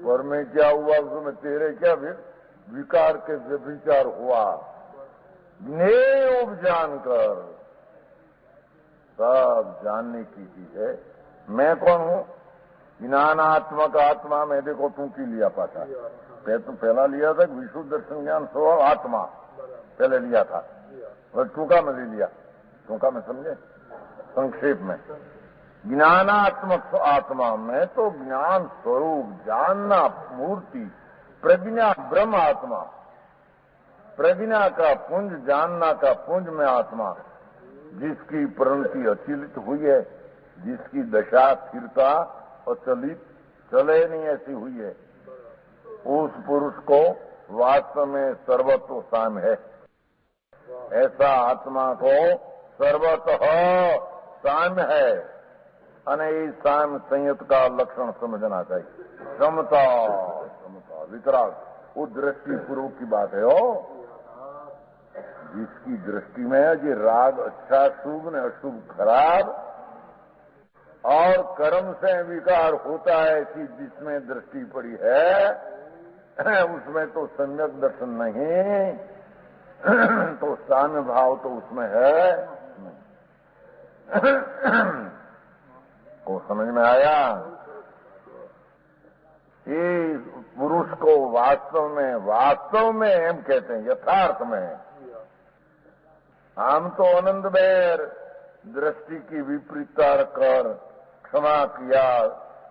S1: पर में क्या हुआ उसमें तेरे क्या विकार के विचार हुआ, ज्ञेय जानकर, सब जानने की चीज है। मैं कौन हूँ, ज्ञानात्मक आत्मा में देखो तू की लिया पाता, पहला लिया था विशुद्ध दर्शन ज्ञान स्वभाव आत्मा, पहले लिया था और टूका में ले लिया, टूका में समझे, संक्षेप में ज्ञानात्मक आत्मा में तो ज्ञान स्वरूप जानना मूर्ति, प्रज्ञा ब्रह्म आत्मा, प्रज्ञा का पुंज, जानना का पुंज में आत्मा, जिसकी प्रवृत्ति अचिलित हुई है, जिसकी दशा स्थिरता अचलित चले नहीं ऐसी हुई है, उस पुरुष को वास्तव में सर्वत्व साम है। ऐसा आत्मा को सर्वतः साम है, અને એ साम संयत का लक्षण समझना चाहिए। समता, समता, वितराग, वो दृष्टि पूर्व की बात है। हो जिसकी दृष्टि में ये राग अच्छा शुभ ने अशुभ खराब और कर्म से विकार होता है, ऐसी जिसमें दृष्टि पड़ी है उसमें तो सम्यक दर्शन नहीं, तो साम्य भाव तो उसमें है। को समझ में आया? ये पुरुष को वास्तव में हम कहते हैं, यथार्थ में हम तो आनंद बैर दृष्टि की विपरीतता कर क्षमा किया,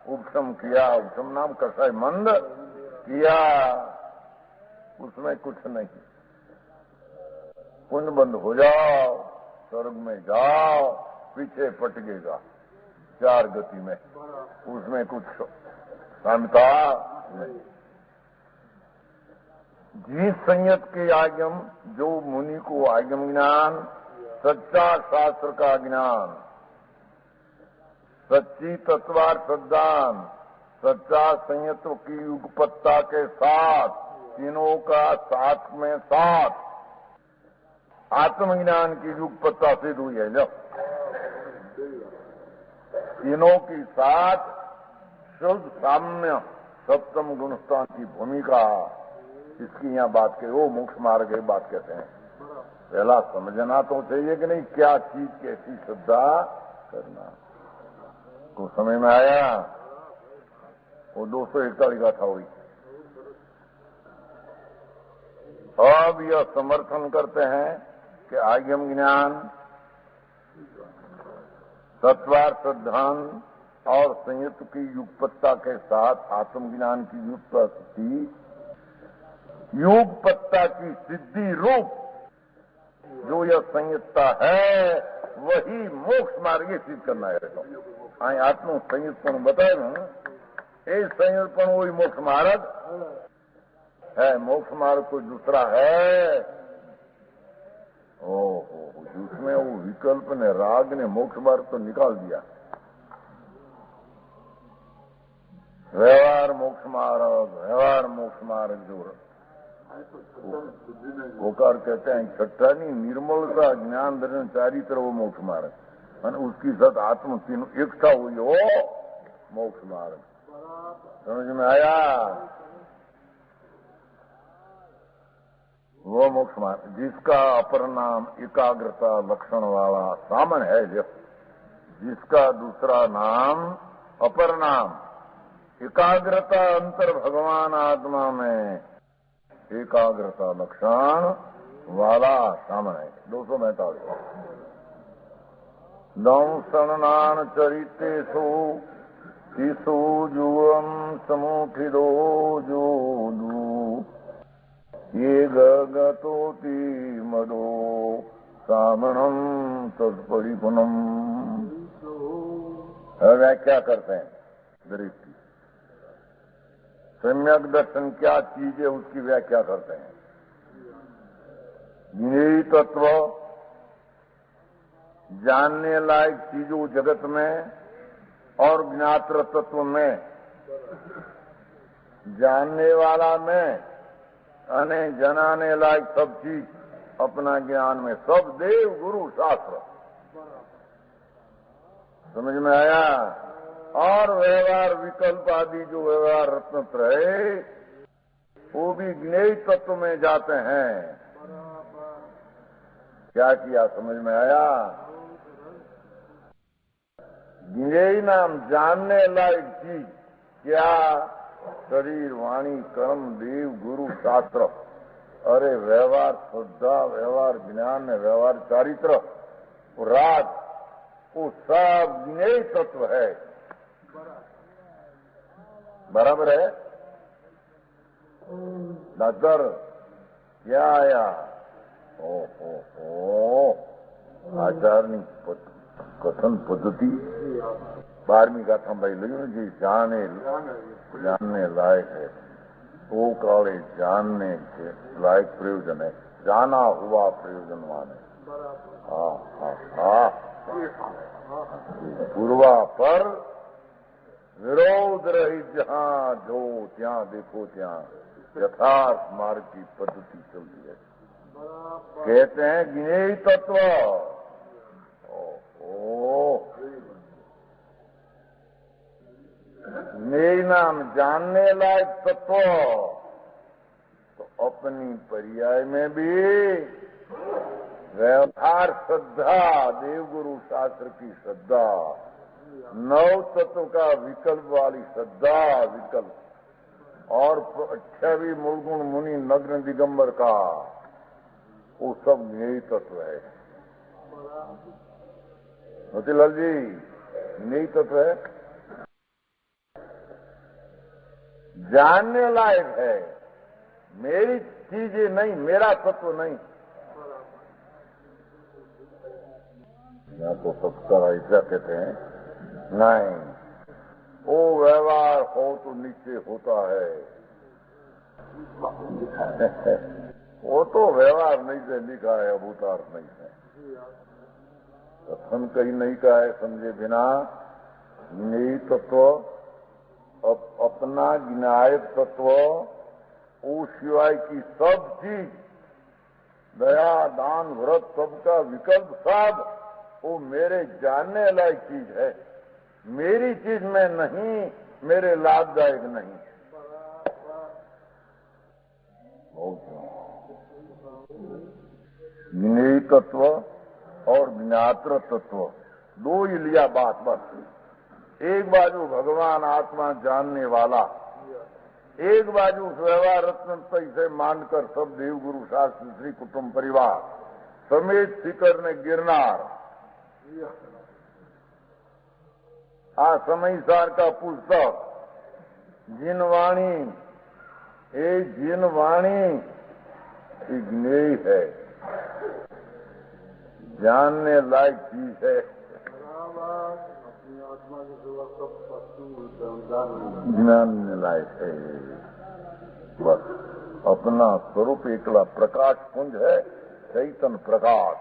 S1: उपशम किया, उपशम नाम कसाई मंद किया, उसमें कुछ नहीं। पुण्य बंद हो जाओ, स्वर्ग में जाओ, पीछे पटकेगा चार गति में, उसमें कुछ क्षमता नहीं। जिस संयत के आगम, जो मुनि को आगम ज्ञान, सच्चा शास्त्र का ज्ञान, सच्ची तत्वार्थ सिद्धांत, सच्चा संयत्व की युगपत्ता के साथ, तीनों का साथ में साथ आत्मज्ञान की युगपत्ता सिद्ध हुई है। जब तीनों की साथ शुद्ध साम्य सप्तम गुणस्थान की भूमिका, इसकी यहाँ बात कही, वो मोक्ष मार्ग की बात कहते हैं। पहला समझना तो चाहिए कि नहीं, क्या चीज कैसी श्रद्धा करना। को समझ में आया? वो 241 का था वही। अब यह समर्थन करते हैं कि आगम ज्ञान, तत्वार्थ सिद्धांत और संयुक्त की युगपत्ता के साथ आत्मज्ञान की युगपत्ता की सिद्धि रूप जो यह संयुक्ता है वही मोक्ष मार्ग सिद्ध करना है। आई आत्म संयुक्तपण बताए ना, ये संयुक्तपण वही मोक्ष मार्ग है। मोक्ष मार्ग कोई दूसरा है? ओहो, जिसमें वो विकल्प ने, राग ने मोक्ष मार्ग तो निकाल दिया। व्यवहार मोक्ष मार्ग जो गोकार कहते हैं छठा नहीं, निर्मलता, ज्ञान, दर्शन, चारित्र, वो मोक्ष मार्ग। और उसकी साथ आत्म तीनों एकता हुई हो मोक्ष मार्ग। समझ में आया? वो मोक्ष मार्ग जिसका अपर नाम एकाग्रता लक्षण वाला सामन है, जिसका दूसरा नाम अपर नाम एकाग्रता अंतर भगवान आत्मा में एकाग्रता लक्षण वाला सामन है। 245 दंसनान चरितेषु शिशु जुवम समुखिदो जोदू ये गतोति मदो सामणम तत्परिपुनम। व्याख्या करते हैं दृष्टि की। सम्यक दर्शन क्या चीज है उसकी व्याख्या करते हैं। ज्ञेय तत्व, जानने लायक चीजों जगत में और ज्ञात्र तत्व में, जानने वाला में अने जनाने लायक सब चीज अपना ज्ञान में, सब देव गुरु शास्त्र। समझ में आया? और व्यवहार विकल्प आदि जो व्यवहार रत्नत्र है वो भी ज्ञेय तत्व में जाते हैं। क्या किया? समझ में आया? ज्ञेय नाम जानने लायक चीज क्या? शरीर, वाणी, कर्म, देव, गुरु, शास्त्र। अरे व्यवहार श्रद्धा, व्यवहार ज्ञान, व्यवहार चारित्र, राग, वो सब ज्ञेय तत्व है। बराबर है? डॉक्टर क्या आया? ओ आचार्य कथन पद्धति 12वीं गाथा भाई लगी जी, जानने लायक है वो काले जानने के लायक प्रयोजन है, जाना हुआ प्रयोजनवान है। पूर्वा पर विरोध रही जहां जो ત્યાં देखो ત્યાં यथार्थ मार्ग की पद्धति चलती है। कहते हैं ज्ञेय तत्व। ज्ञेय नाम जानने लायक तत्व तो अपनी पर्याय में भी व्यवहार श्रद्धा, देवगुरु शास्त्र की श्रद्धा, नव तत्व का विकल्प वाली श्रद्धा, विकल्प और 28 मूलगुण मुनि नग्न दिगंबर का, वो सब ज्ञेय तत्व है। मोतीलाल जी, ज्ञेय तत्व है, जानने लायक है, मेरी चीजें नहीं, मेरा तत्व नहीं। यहाँ तो सबका ऐसा कहते हैं नहीं, वो व्यवहार हो तो नीचे होता है। वो तो व्यवहार नहीं से लिखा है, अब उतार नहीं है। कथन कहीं नहीं का है समझे बिना। ज्ञेय तत्व, अपना ज्ञाय तत्व, वो सिवाय की सब चीज, दया, दान, व्रत, सबका विकल्प सब वो मेरे जानने लायक चीज है, मेरी चीज में नहीं, मेरे लाभदायक नहीं। ज्ञेय तत्व और ज्ञात्र तत्व, दो ही लिया बात बस। एक बाजू भगवान आत्मा जानने वाला, एक बाजू व्यवहार रत्न से मानकर सब देवगुरु शास्त्री श्री कुटुंब परिवार समेत शिखर ने गिरनार। आ समयसार का पुस्तक जिनवाणी, ये जिनवाणी ज्ञेय है, जानने लायक चीज है। जानने लायक है, बस अपना स्वरूप एकला प्रकाश पुंज है, चैतन्य प्रकाश।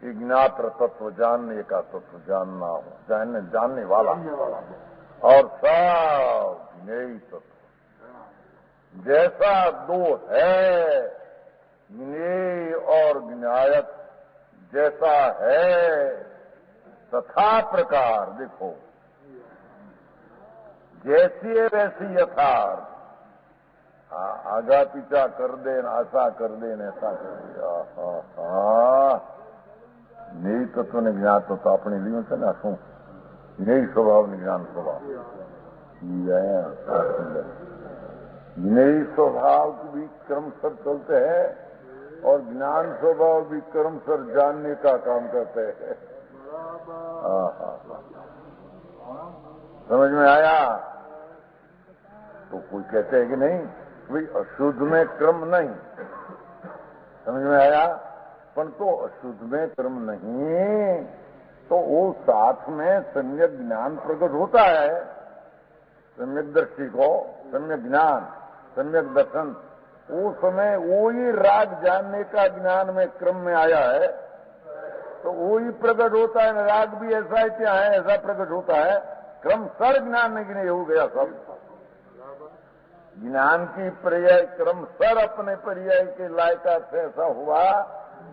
S1: ज्ञात्र तत्व जानने का तत्व, जानना हो, जानने वाला, और सब ज्ञेय तत्व। जैसा दो है ज्ञेय और ज्ञायक, जैसा है तथा प्रकार, देखो जैसी है वैसी यथार्थ। आगा पीछा कर दे, ऐसा कर दे, ऐसा कर दे। ज्ञेय तत्व ने ज्ञात तत्व अपने लिए છે ને શું જ્ઞેય સ્વભાવ ને જ્ઞાન સ્વભાવ, ज्ञेय स्वभाव भी क्रमशः चलते हैं और ज्ञान स्वभाव भी क्रमशः जानने का काम करते हैं। समझ में आया? तो कोई कहते हैं कि नहीं भाई अशुद्ध में क्रम नहीं, समझ में आया? पर तो अशुद्ध में क्रम नहीं, तो वो साथ में सम्यक ज्ञान प्रकट होता है। सम्यक दृष्टि को सम्यक ज्ञान, सम्यक दर्शन, वो समय वो ही राग जानने का ज्ञान में क्रम में आया है, तो वो ही प्रकट होता है। राग भी ऐसा है क्या है, ऐसा प्रकट होता है। क्रम सर ज्ञान नहीं हो गया सब। ज्ञान की पर्याय क्रम सर अपने पर्याय के लायकात से ऐसा हुआ,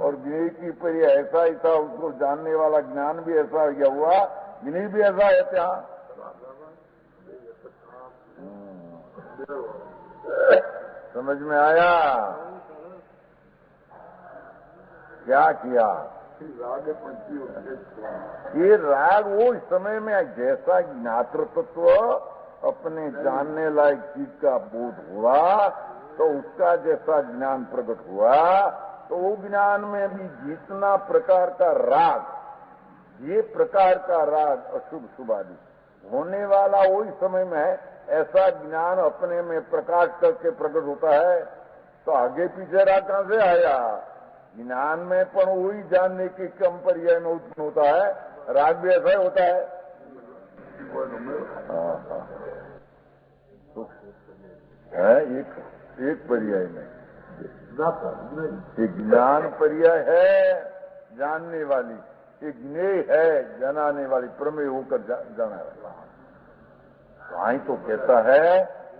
S1: और ज्ञेय की पर्याय ऐसा ही था, उसको जानने वाला ज्ञान भी ऐसा गया हुआ, ज्ञेय भी ऐसा है क्या? समझ में आया? क्या किया? ये राग वो इस समय में जैसा ज्ञात्र तत्व अपने जानने लायक चीज का बोध हुआ, तो उसका जैसा ज्ञान प्रकट हुआ, तो वो ज्ञान में भी जितना प्रकार का राग, ये प्रकार का राग अशुभ शुभ आदि होने वाला वही समय में है। ऐसा ज्ञान अपने में प्रकाश करके प्रकट होता है, तो आगे पीछे राग कहां से आया? ज्ञान में पण वही जानने के कम पर्याय में उत्पन्न होता है। राग भी ऐसा ही होता है। एक पर्याय में एक ज्ञान पर्याय है जानने वाली, एक ज्ञेय है जनाने वाली, प्रमेय होकर जाना वाला। वहीं तो कहता है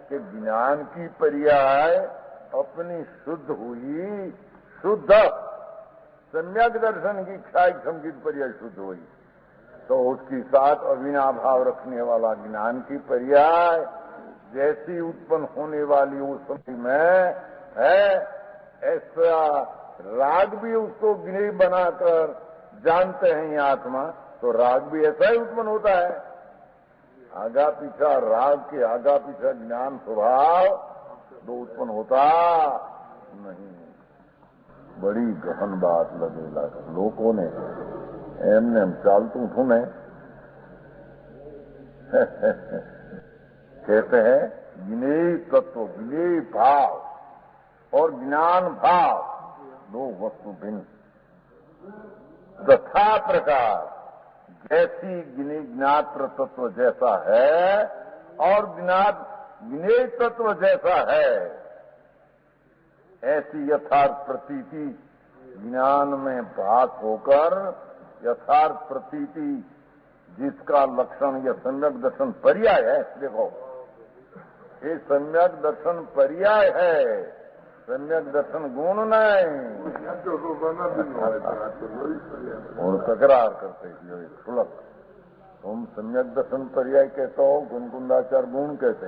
S1: कि ज्ञान की पर्याय अपनी शुद्ध हुई, शुद्ध सम्यक दर्शन की क्षाय संगीत पर्याय शुद्ध हुई, तो उसके साथ अविनाभाव रखने वाला ज्ञान की पर्याय जैसी उत्पन्न होने वाली उस समय में है, ऐसा राग भी उसको ज्ञेय बनाकर जानते हैं ये आत्मा, तो राग भी ऐसा ही उत्पन्न होता है। आगा पीछा राग के आगा पीछा ज्ञान स्वभाव तो उत्पन्न होता नहीं। बड़ी गहन बात लगेगा लोगों ने एमने हम चालतू थू ने कहते हैं ज्ञेय तत्व, ज्ञेय भाव और ज्ञान भाव दो वस्तु भिन्न। तथा प्रकार जैसी ज्ञात्र तत्व जैसा है और ज्ञेय तत्व जैसा है, ऐसी यथार्थ प्रतीति ज्ञान में भास होकर यथार्थ प्रतीति जिसका लक्षण यह सम्यक दर्शन पर्याय है। देखो ये सम्यक दर्शन पर्याय है, सम्यक दर्शन गुण नहीं। और तकरार करते सुलभ तुम सम्यक दर्शन पर्याय कहते हो, गुणकुंडाचार गुण कहते।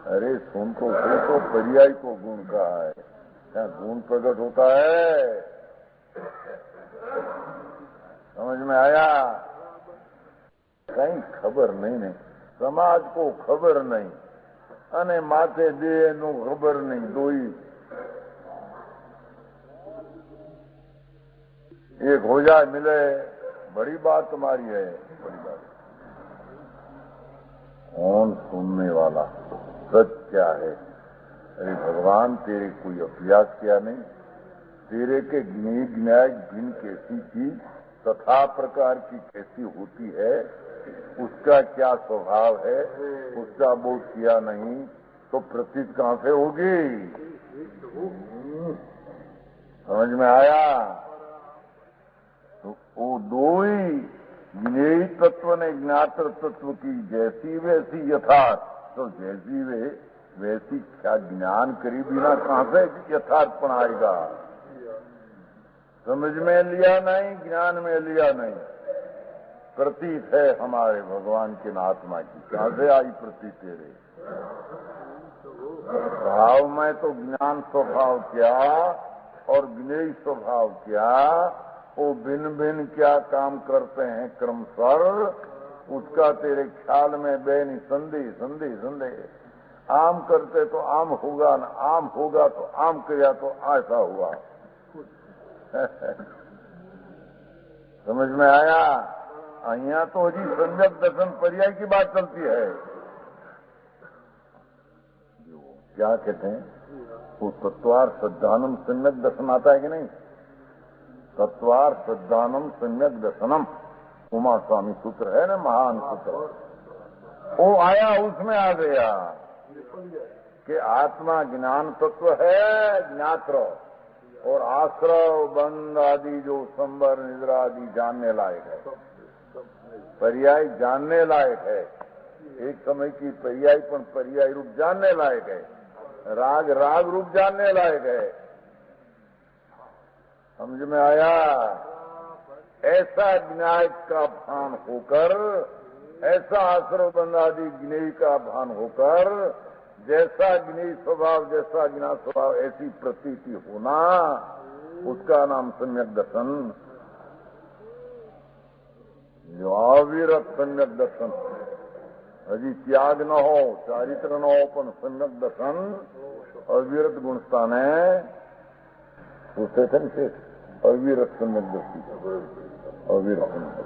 S1: अरे सुन तो सही, तो पर्याय को गुण कहा है, क्या गुण प्रकट होता है? में आया? कई खबर नहीं ने, समाज को खबर नहीं અને માથે દેહનું ખબર નહીં. દોઈ एक हो जाए मिले, बड़ी बात तुम्हारी है, बड़ी बात. कौन सुनने वाला? सच क्या है? अरे भगवान, तेरे कोई अभ्यास किया नहीं? तेरे के न्याय भिन्न कैसी चीज तथा प्रकार की कैसी होती है, उसका क्या स्वभाव है, उसका बोध किया नहीं तो प्रतीत कहां से होगी? समझ में आया? तो वो दो ही ज्ञेय तत्व ने ज्ञातर तत्व की जैसी वैसी यथार्थ, तो जैसी वे वैसी क्या ज्ञान करी बिना कहां से यथार्थपण आएगा? समझ में लिया नहीं, ज्ञान में लिया नहीं. प्रतीत है हमारे भगवान के आत्मा की. कहां से आई प्रतीत तेरे? भाव में तो ज्ञान स्वभाव क्या और ज्ञेय स्वभाव क्या, वो भिन्न भिन्न क्या काम करते हैं क्रमशः, उसका तेरे ख्याल में बेनी संदेह संदेह संदेह. आम करते तो आम होगा, न आम होगा तो आम किया तो ऐसा हुआ. समझ में आया? અહીંયા तो हजी सम्यक दर्शन पर्याय की बात चलती है. क्या कहते हैं? वो तत्वार श्रद्धानम सम्यक दर्शन आता है कि नहीं? तत्वार श्रद्धानम सम्यक दर्शनम उमा स्वामी सूत्र है ना, महान सूत्र. वो आया, उसमें आ गया कि आत्मा ज्ञान तत्व है, ज्ञात्र, और आश्रव बंध आदि जो संबर निद्रा आदि जानने लायक है, पर्याय जानने लायक है. एक समय की पर्याय पण पर्याय रूप जानने लायक है, राग राग रूप जानने लायक है. समझ में आया? ऐसा न्याय का भान होकर, ऐसा आश्रव बंध आदि ज्ञेय का भान होकर, जैसा ज्ञेय स्वभाव जैसा ज्ञान स्वभाव ऐसी प्रतीति होना, उसका नाम सम्यक दर्शन. जो अविरत सम्यक दर्शन, हजी त्याग न हो, चारित्र न हो, पण सम्यक दर्शन अविरत गुणस्थान है. उससे से अविरत सम्यक दर्शी, अविरत सम्यक.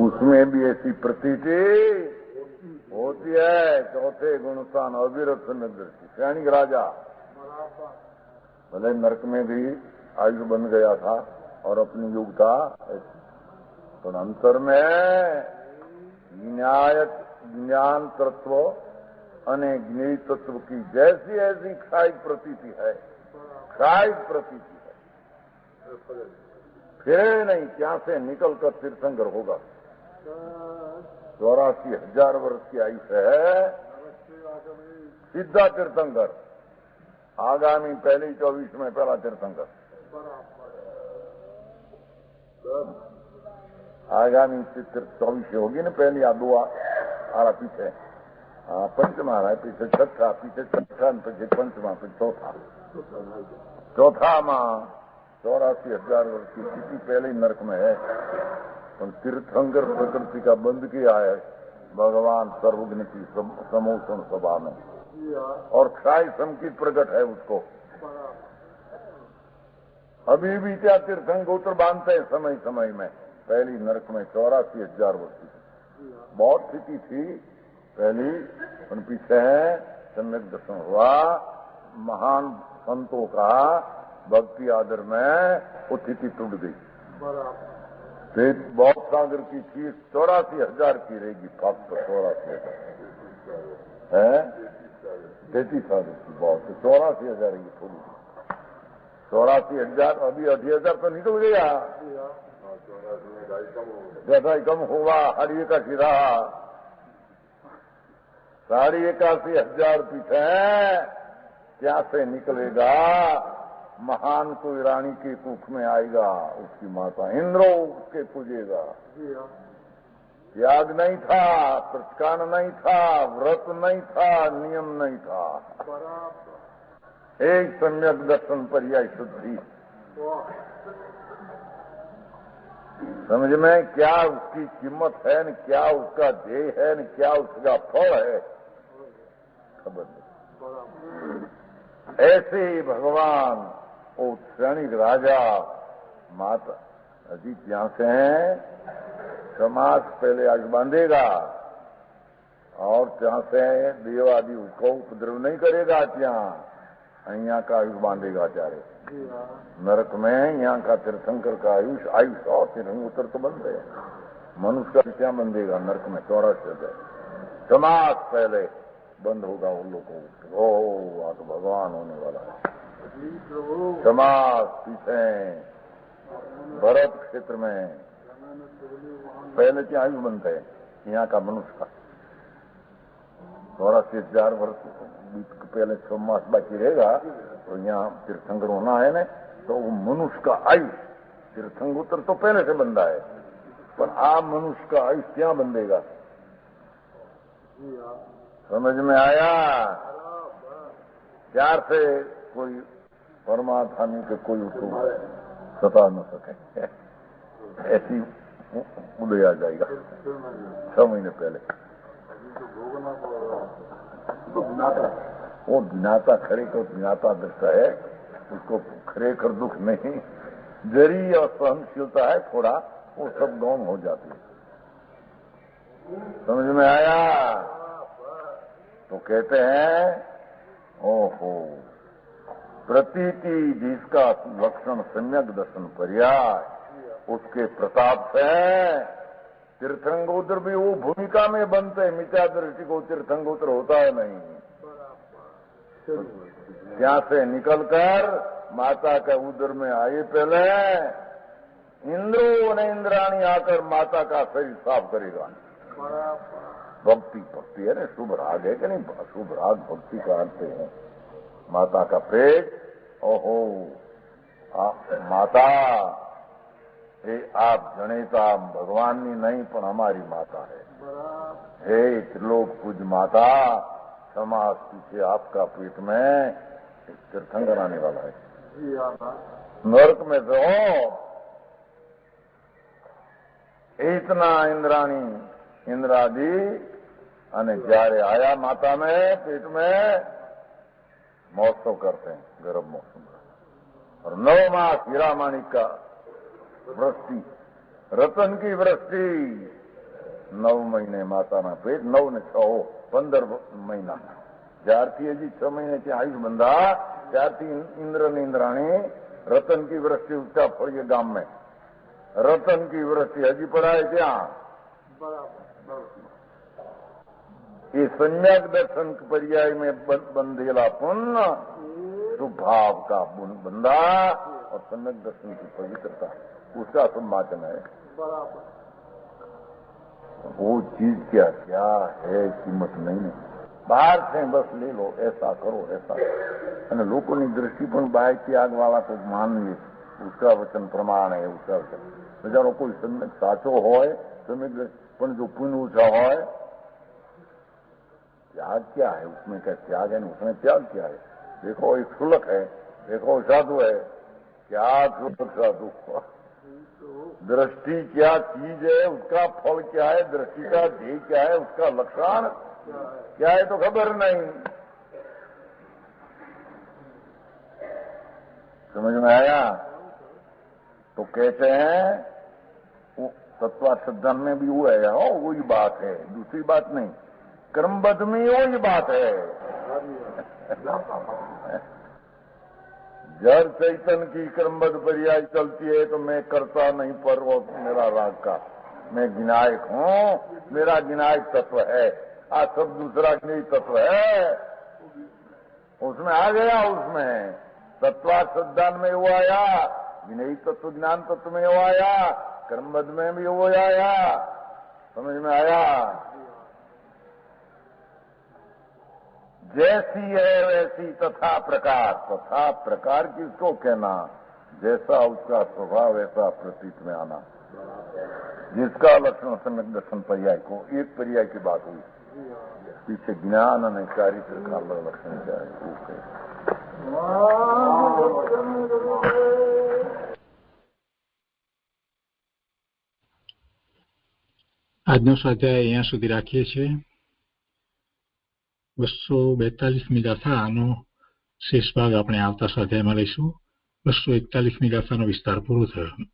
S1: उसमें भी ऐसी प्रतीति होती है. चौथे गुणस्थान अविरत सम्यक दर्शी. सैनिक राजा भले नरक में भी आयु बन गया था और अपनी योग्यता, तो अंतर में ज्ञान तत्व अने ज्ञेय तत्व की जैसी ऐसी खाई प्रतीति है, खाई प्रतीति है. फिर नहीं, क्या से निकलकर तीर्थंकर होगा. 84,000 वर्ष की आयु है, सीधा तीर्थंकर. आगामी पहले 24 में पहला तीर्थंकर. आगामी 24 होगी ना पहली, या दो आरा पीछे. पंचमा है, पीछे छठा, पीछे छठा, पीछे पंचमा, फिर चौथा. चौथा मां 84,000 वर्ष की स्थिति पहले ही नरक में है. और तीर्थंकर प्रकृति का बंद किया है भगवान सर्वज्ञ की समोषण सभा में, और क्षय समकी प्रकट है उसको. अभी भी क्या तीर्थंकर बांधते हैं समय समय में. पहली नरक में 84,000 वर्ष की बहुत स्थिति थी पहली, उन पीछे सम्यक दर्शन हुआ. महान संतों का भक्ति आदर में वो स्थिति टूट गई. बहुत सागर की थी, 84,000 की रहेगी फक्त. 84,000 है, 33 सागर की बहुत, 84,000 की थोड़ी. 84,000 अभी 80,000 तो निकल गया. जैसा ही कम हुआ, 81,000 रहा. 81,000 पीछे क्या से निकलेगा? महान कोई रानी के कुख में आएगा, उसकी माता इंद्रो उसके पूजेगा. त्याग नहीं था, प्रचकान नहीं था, व्रत नहीं था, नियम नहीं था. एक सम्यक दर्शन पर्याय शुद्धि. समझ में क्या उसकी कीमत है न क्या उसका ध्येय है न क्या उसका फल है, खबर नहीं। ऐसे ही भगवान वो क्षणिक राजा माता अजी ત્યાં से समाज पहले आग बांधेगा और ત્યાં से देव आदि उसको उपद्रव नहीं करेगा, ત્યાં અહીંયા का आयुष बांधेगा। चारे नरक में यहाँ का तीर्थंकर का आयुष और तीर्थंकर तो बंद है, मनुष्य का क्या बंधेगा नरक में 84 समाज पहले बंद होगा उन लोगों को। वहां तो भगवान होने वाला है। समाज पीछे भरत क्षेत्र में पहले क्या आयु बनते हैं यहाँ का मनुष्य का 84 वर्ष पहले 6 मास बाकी रहेगा, तो यहाँ तीर्थंकर होना है न, तो वो मनुष्य का आयु तीर्थंकर तो पहले से बंधा है, पर आप मनुष्य का आयु क्या बंधेगा? समझ में आया? प्यार से कोई परमात्मा के कोई उसको सता न सके, ऐसी उदय आ जाएगा 6 महीने पहले। वो गिनाता खरे को गिनाता दृष्टा है, उसको खरे कर दुख नहीं, जरी और सहनशीलता है थोड़ा, वो सब गौण हो जाती है। समझ में आया? तो कहते हैं ओहो प्रतीति जिसका लक्षण सम्यक दर्शन पर्याय, उसके प्रताप से तीर्थंगोत्र भी वो भूमिका में बनते हैं। मिथ्या दृष्टि को तीर्थंगोत्र होता है नहीं, यहाँ से निकलकर माता के उदर में आए पहले इंद्रो ने इंद्राणी आकर माता का शरीर साफ करेगा। भक्ति भक्ति है ना, शुभ राग है कि नहीं? शुभ राग भक्ति का अर्थ है माता का पेट। ओहो माता हे आप जनेता भगवान की नहीं पर हमारी माता है। हे त्रिलोक पूज माता, समाज पीछे आपका पेट में तीर्थंकर आने वाला है। नरक में तो इतना इंद्राणी इंद्रादि અને જ્યારે आया माता में पेट में महोत्सव करते हैं, गर्भ महोत्सव। और 9 मास हीरा माणिक का वृष्टि, रतन की वृष्टि 9 महीने माता ना पेट, 9 ने 6 15 महीना। ज्यारथी हजी 6 महीने की आयुष बंधा, त्यारथी इंद्र ने इंद्राणी रतन की वृष्टि उसका फल गाम में रतन की वृष्टि हजी पड़ा है क्या? ये सम्यक दर्शन पर्याय में बंधेला पुण्य स्वभाव का बंधा और सम्यक दर्शन की पवित्रता उसका सम्माचन है। वो चीज क्या क्या है कीमत नहीं, बाहर से बस ले लो, ऐसा करो ऐसा करो। लोगों की दृष्टि पर बाय त्याग वाला को मान ले, उसका वचन प्रमाण है। उसका वचन बेचारो कोई सम्यक साचो होय, सम्यक पण जो पुण्य ऊंचा होय, त्याग क्या है उसमें? क्या त्याग है? उसने त्याग क्या है? देखो एक शुल्क है, देखो साधु है, क्या शुल्क साधु? दृष्टि क्या चीज है, उसका फल क्या है, दृष्टि का ध्येय क्या है, उसका लक्षण क्या है तो खबर नहीं। समझ में आया? तो कहते हैं तत्वासिद्धांत में भी वो है, हो वही बात है, दूसरी बात नहीं। क्रमबद्ध में वही बात है। जड़ चैतन की क्रमबद्ध पर्याय चलती है तो मैं करता नहीं पर वो मेरा राग का, मैं गिनायक हूँ, मेरा गिनायक तत्व है। आज सब दूसरा गिनाई तत्व है, उसमें आ गया। उसमें तत्वासिद्धांत में वो आया, गिनाई तत्व ज्ञान तत्व में वो आया, क्रमबद्ध में भी वो आया। समझ में आया? जैसी है वैसी तथा प्रकार, तथा प्रकार किसको कहना? जैसा उसका स्वभाव वैसा प्रतीत में आना। जिसका लक्षण सम्यक दर्शन पर्याय को एक पर्याय की बात हुई, पीछे ज्ञान और चारित्र का लक्षण क्या है?
S2: આજનો સ્વાધ્યાય અહીંયા સુધી રાખીએ છીએ. 242મી ગાથાનો શેષ ભાગ આપણે આવતા સ્વાધ્યાયમાં લઈશું. 241મી ગાથાનો વિસ્તાર પૂરો થયો.